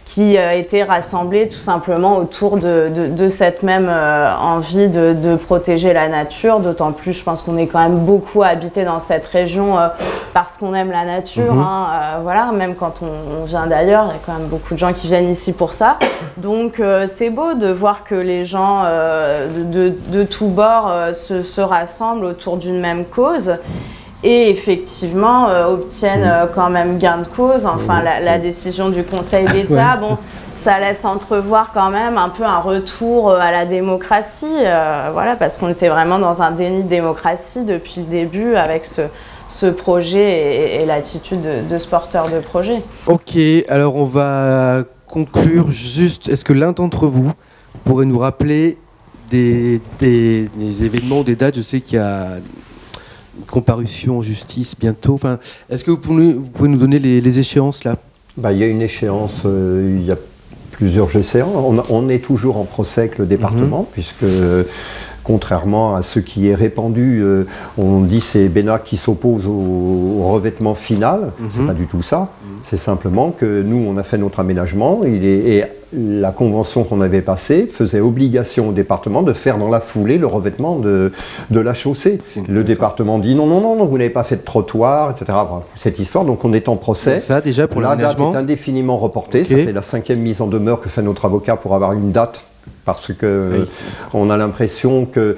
qui étaient rassemblés tout simplement autour de cette même envie de protéger la nature, d'autant plus je pense qu'on est quand même beaucoup habité dans cette région parce qu'on aime la nature, voilà, même quand on vient d'ailleurs, il y a quand même beaucoup de gens qui viennent ici pour ça, donc c'est beau de voir que les gens de tous bords se rassemblent autour d'une même cause et effectivement obtiennent quand même gain de cause. Enfin, la décision du Conseil d'État, bon, ça laisse entrevoir quand même un peu un retour à la démocratie, voilà, parce qu'on était vraiment dans un déni de démocratie depuis le début avec ce projet et l'attitude de ce porteur de projet. Ok, alors on va conclure juste, est-ce que l'un d'entre vous pourrait nous rappeler des événements, des dates? Je sais qu'il y a une comparution en justice bientôt. Enfin, est-ce que vous pouvez nous donner les échéances là? Il y a une échéance, il y a plusieurs échéances. On est toujours en procès avec le département, puisque contrairement à ce qui est répandu, on dit c'est Bénac qui s'oppose au revêtement final. C'est pas du tout ça. C'est simplement que nous, on a fait notre aménagement et la convention qu'on avait passée faisait obligation au département de faire dans la foulée le revêtement de la chaussée. Le département dit non, vous n'avez pas fait de trottoir, etc. Enfin, cette histoire, donc on est en procès. Ça, déjà, pour l'aménagement, la date est indéfiniment reportée. Ça fait la 5e mise en demeure que fait notre avocat pour avoir une date, parce que on a l'impression que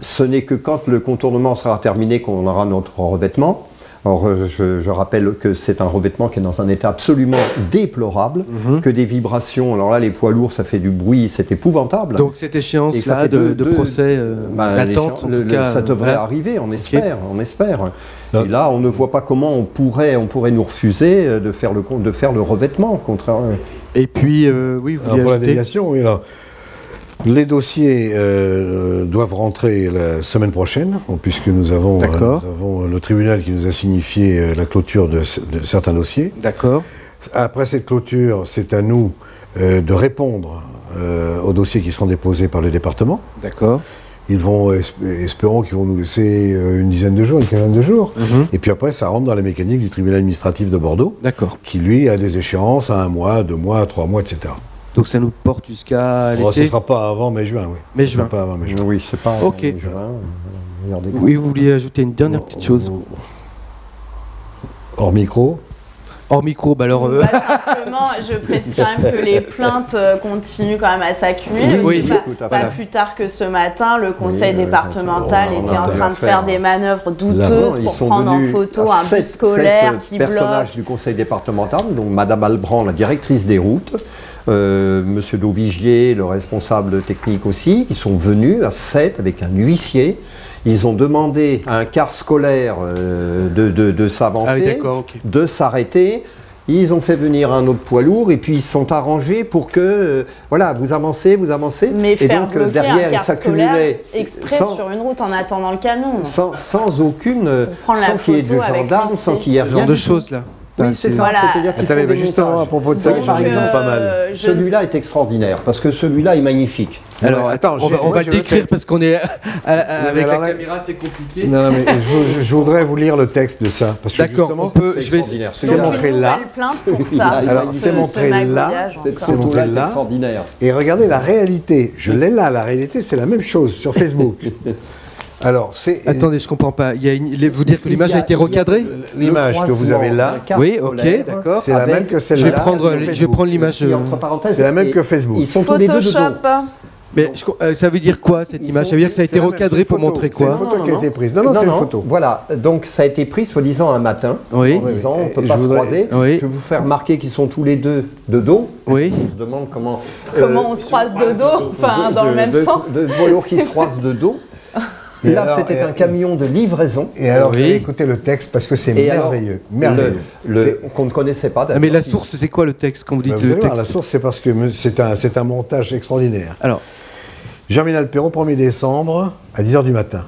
ce n'est que quand le contournement sera terminé qu'on aura notre revêtement. Or, je rappelle que c'est un revêtement qui est dans un état absolument déplorable, que des vibrations, alors là les poids lourds ça fait du bruit, c'est épouvantable. Donc cette échéance-là de procès l'attente, en tout cas, ça devrait arriver, on espère. Et là on ne voit pas comment on pourrait nous refuser de faire le revêtement. Et puis, oui, vous voulez pour la ajouter délégation, oui, alors. Les dossiers doivent rentrer la semaine prochaine, puisque nous avons le tribunal qui nous a signifié la clôture de certains dossiers. D'accord. Après cette clôture, c'est à nous de répondre aux dossiers qui seront déposés par le département. D'accord. Espérons qu'ils vont nous laisser une dizaine de jours, une quinzaine de jours. Et puis après, ça rentre dans la mécanique du tribunal administratif de Bordeaux, qui lui a des échéances à 1 mois, 2 mois, 3 mois, etc. Donc ça nous porte jusqu'à l'été. Ce ne sera pas avant mai-juin, oui. Mai-juin. Pas avant mai-juin. Oui, c'est pas avant mai-juin. Oui, vous vouliez ajouter une dernière petite chose? Hors micro. Hors micro, alors... simplement, je précise quand même que les plaintes continuent quand même à s'accumuler. Pas plus tard que ce matin, le conseil départemental était en train de faire des manœuvres douteuses pour prendre en photo un bus scolaire qui bloque. Personnages du conseil départemental, donc Madame Albrand, la directrice des routes, Monsieur Dauvigier, le responsable technique aussi, qui sont venus à 7 avec un huissier. Ils ont demandé à un car scolaire de s'avancer, de s'arrêter. Ils ont fait venir un autre poids lourd et puis ils se sont arrangés pour que, voilà, vous avancez. Mais et faire donc, bloquer derrière, un car scolaire exprès sur une route en attendant le camion. Sans aucune, sans qu'il y ait de gendarmes, sans qu'il y ait rien. Ce genre de choses là. Oui, c'est ça. Voilà. C'est-à-dire qu'ils font des justement, montages. à propos de ça, par exemple, pas mal. Celui-là est extraordinaire, parce que celui-là est magnifique. Alors, attends, on va le décrire parce qu'on est... avec la caméra, c'est compliqué. Non, mais je voudrais vous lire le texte de ça. D'accord, on peut... Je vais c'est montré là. Pour ça. Alors, c'est montré là. C'est montré là. Extraordinaire. Et regardez la réalité. Je l'ai là, la réalité, c'est la même chose sur Facebook. Alors, attendez, je comprends pas. Vous dire que l'image a été recadrée? L'image que vous avez là. Oui, ok, d'accord. C'est la même que celle-là. Je vais prendre l'image. C'est la même que Facebook. Ils sont tous les deux de dos. Mais ça veut dire quoi cette image? Ça veut dire que ça a été recadré pour montrer C'est une quoi? photo qui a été prise. Non, c'est une photo. Voilà, donc ça a été pris soi-disant un matin. Oui. En disant, on ne peut Et pas je se voudrais- croiser. Oui. Je vais vous faire remarquer qu'ils sont tous les deux de dos. Oui. On se demande comment... Comment on se croise de dos, enfin dans le même sens. De poids lourds qui se croisent de dos. Et Là, alors, c'était un camion de livraison. Et alors, Oui. écoutez le texte parce que c'est Et alors, merveilleux. Merveilleux. qu'on ne connaissait pas. Ah, mais la source, c'est quoi le texte quand vous dites Vous allez le voir, texte? la source, c'est parce que c'est un montage extraordinaire. Alors, Germinal Perrault, 1er décembre, à 10h du matin.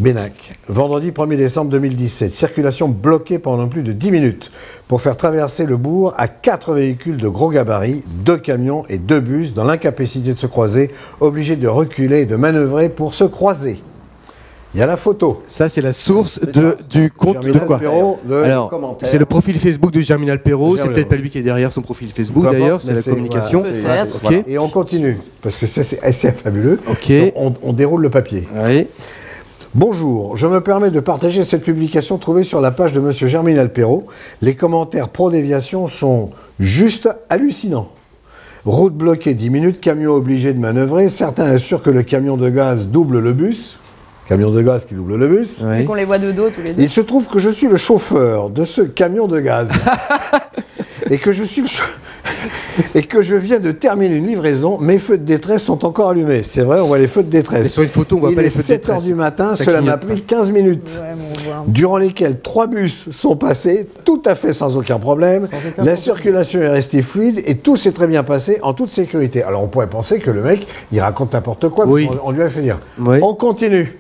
Bénac, vendredi 1er décembre 2017. Circulation bloquée pendant plus de 10 minutes pour faire traverser le bourg à 4 véhicules de gros gabarits, 2 camions et 2 bus dans l'incapacité de se croiser, obligés de reculer et de manœuvrer pour se croiser. Il y a la photo. ça, c'est la source du compte de Germinal quoi? Perrault, Alors, commentaire. c'est le profil Facebook de Germinal Perrault. C'est Germinal peut-être pas Perrault. lui qui est derrière son profil Facebook Peu importe, d'ailleurs, c'est mais la c'est- communication. voilà, Peut-être. Ok. Et on continue, parce que ça, c'est assez fabuleux. Ok. On déroule le papier. Oui. Bonjour, je me permets de partager cette publication trouvée sur la page de M. Germinal Perrault. Les commentaires pro-déviation sont juste hallucinants. Route bloquée 10 minutes, camion obligé de manœuvrer. Certains assurent que le camion de gaz double le bus. Camion de gaz qui double le bus. Oui. Et qu'on les voit de dos tous les deux. Il se trouve que je suis le chauffeur de ce camion de gaz. Et que je suis et que je viens de terminer une livraison, mes feux de détresse sont encore allumés. C'est vrai, on voit les feux de Mais détresse. sur une photo, on voit Il pas est les feux de 7 heures détresse. du matin, Ça cela m'a clignote. pris 15 minutes. Ouais, mais on voit. Durant lesquels 3 bus sont passés, tout à fait sans aucun problème. La circulation est restée fluide et tout s'est très bien passé en toute sécurité. Alors on pourrait penser que le mec, il raconte n'importe quoi, Oui. mais on lui a fait dire. Oui. On continue.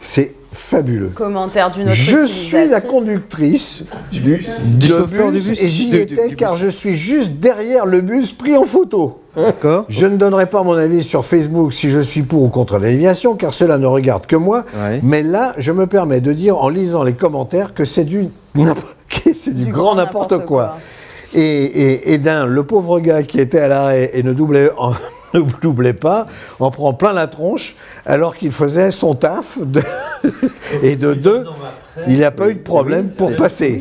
C'est fabuleux. Commentaire d'une autre Je suis la utilisatrice. conductrice du chauffeur du bus. et j'y Du étais bus. car je suis juste derrière le bus pris en photo. D'accord. Je ne donnerai pas mon avis sur Facebook si je suis pour ou contre la déviation, car cela ne regarde que moi. Ouais. Mais là, je me permets de dire en lisant les commentaires que c'est du grand n'importe quoi. Et le pauvre gars qui était à l'arrêt et ne doublait pas, en prend plein la tronche, alors qu'il faisait son taf. Et de deux, il n'a pas eu de problème pour passer.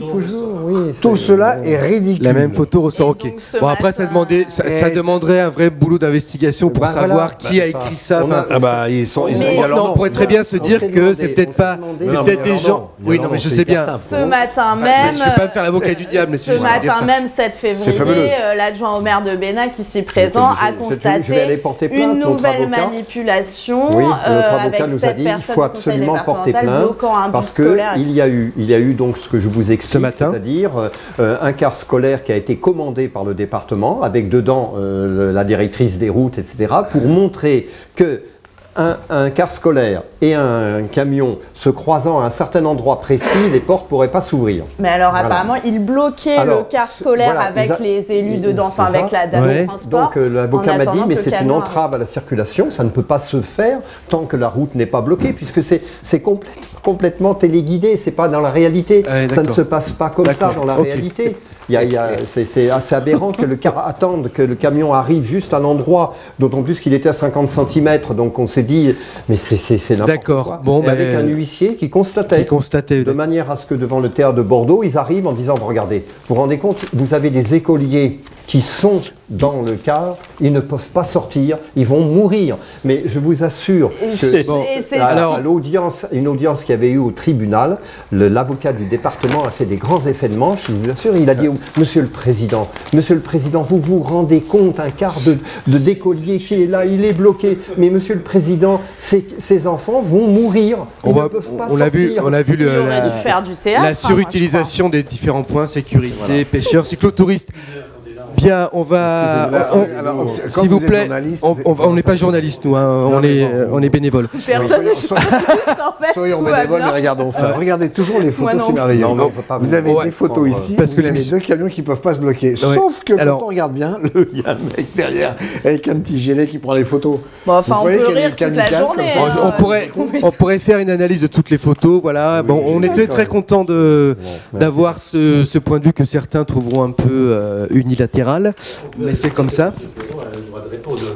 Tout cela est ridicule. La même photo ressort, Et ok. donc, ce Bon, après, ça, matin- ça demanderait un vrai boulot d'investigation pour Bah, savoir voilà. qui Bah, a ça. écrit ça. On a- Enfin, Ah bah, ils sont. Mais- il y a leur non, nom. on pourrait très bien se On dire s'est que demandé- c'est peut-être on s'est pas. demandé- C'est Non, peut-être mais des non, gens. non. Oui, Non, non, mais je c'est sais hyper bien. simple. Ce matin Enfin, même, je ne vais pas me faire l'avocat du diable, mais c'est ce juste pour dire matin ça. même, 7 fabuleux. février, l'adjoint au maire de Bénac, ici présent, a Je vais aller constaté porter plainte. une Notre nouvelle avocat- manipulation Oui, notre avocat avec nous a 7 dit il personnes faut du conseil absolument porter départemental plainte bloquant un bus parce scolaire. qu'il y a eu donc ce que je vous explique, Ce matin. c'est-à-dire un car scolaire qui a été commandé par le département avec dedans la directrice des routes, etc., pour montrer que un car scolaire et un camion se croisant à un certain endroit précis, les portes ne pourraient pas s'ouvrir. Mais alors Voilà. apparemment, il bloquait Alors, le car c'est- scolaire voilà, avec les élus dedans, enfin c'est avec ça. la dame Ouais. de transport. Donc l'avocat en m'a dit, attendant mais que le c'est une camion entrave à la circulation, ça ne peut pas se faire tant que la route n'est pas bloquée, puisque c'est complètement téléguidé, c'est pas dans la réalité. Ouais, Ça ne d'accord. se passe pas comme ça D'accord. dans la Ok. réalité. C'est assez aberrant que le car attende que le camion arrive juste à l'endroit, d'autant plus qu'il était à 50 cm, donc on s'est dit, mais c'est n'importe D'accord. quoi. Bon, Et ben, avec un huissier qui constatait. De manière à ce que devant le théâtre de Bordeaux, ils arrivent en disant, regardez, vous vous rendez compte, vous avez des écoliers qui sont dans le car, ils ne peuvent pas sortir, ils vont mourir. Mais je vous assure que à l'audience, une audience qu'il y avait eu au tribunal, l'avocat du département a fait des grands effets de manche, je vous assure, il a dit, Monsieur le Président, vous vous rendez compte, un car d'écolier qui est là, il est bloqué, mais Monsieur le Président, ces enfants vont mourir, ils ne peuvent pas sortir. On a vu Il aurait dû faire du théâtre, la hein, surutilisation des différents points, sécurité, pêcheurs, cyclotouristes. Bien, on va. S'il vous plaît, on n'est pas journaliste, nous, hein, on est bénévoles. Personne n'est journaliste, en fait. Soyons tout va bénévoles, bien. mais regardons ça. Regardez toujours les Moi photos, non c'est merveilleux. Non, mais on peut pas Vous avez ouais, des photos prendre, ici, parce que vous avez deux camions qui ne peuvent pas se bloquer. Sauf que Alors- quand on regarde bien, il y a un mec derrière avec un petit gilet qui prend les photos. Bon, enfin, Vous on voyez peut qu'il y a rire des toute la kamikazes comme journée. ça. hein. On pourrait faire une analyse de toutes les photos. Voilà. Bon, on était très content d'avoir ce point de vue que certains trouveront un peu unilatéral, mais c'est comme ça.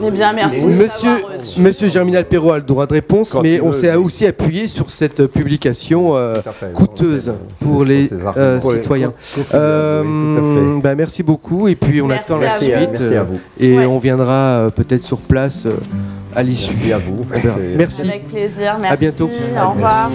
Eh bien, merci. Monsieur Germinal Perrault a le droit de réponse, Quand mais il on veut, s'est oui. aussi appuyé sur cette publication fait. coûteuse C'est pour sur les ces arguments. citoyens. Oui, tout à fait. Merci beaucoup, et puis on Merci attend à la vous. suite, Merci à vous. et Ouais. on viendra peut-être sur place à l'issue. Merci à vous. Merci. Avec plaisir. Merci. À bientôt. Au revoir.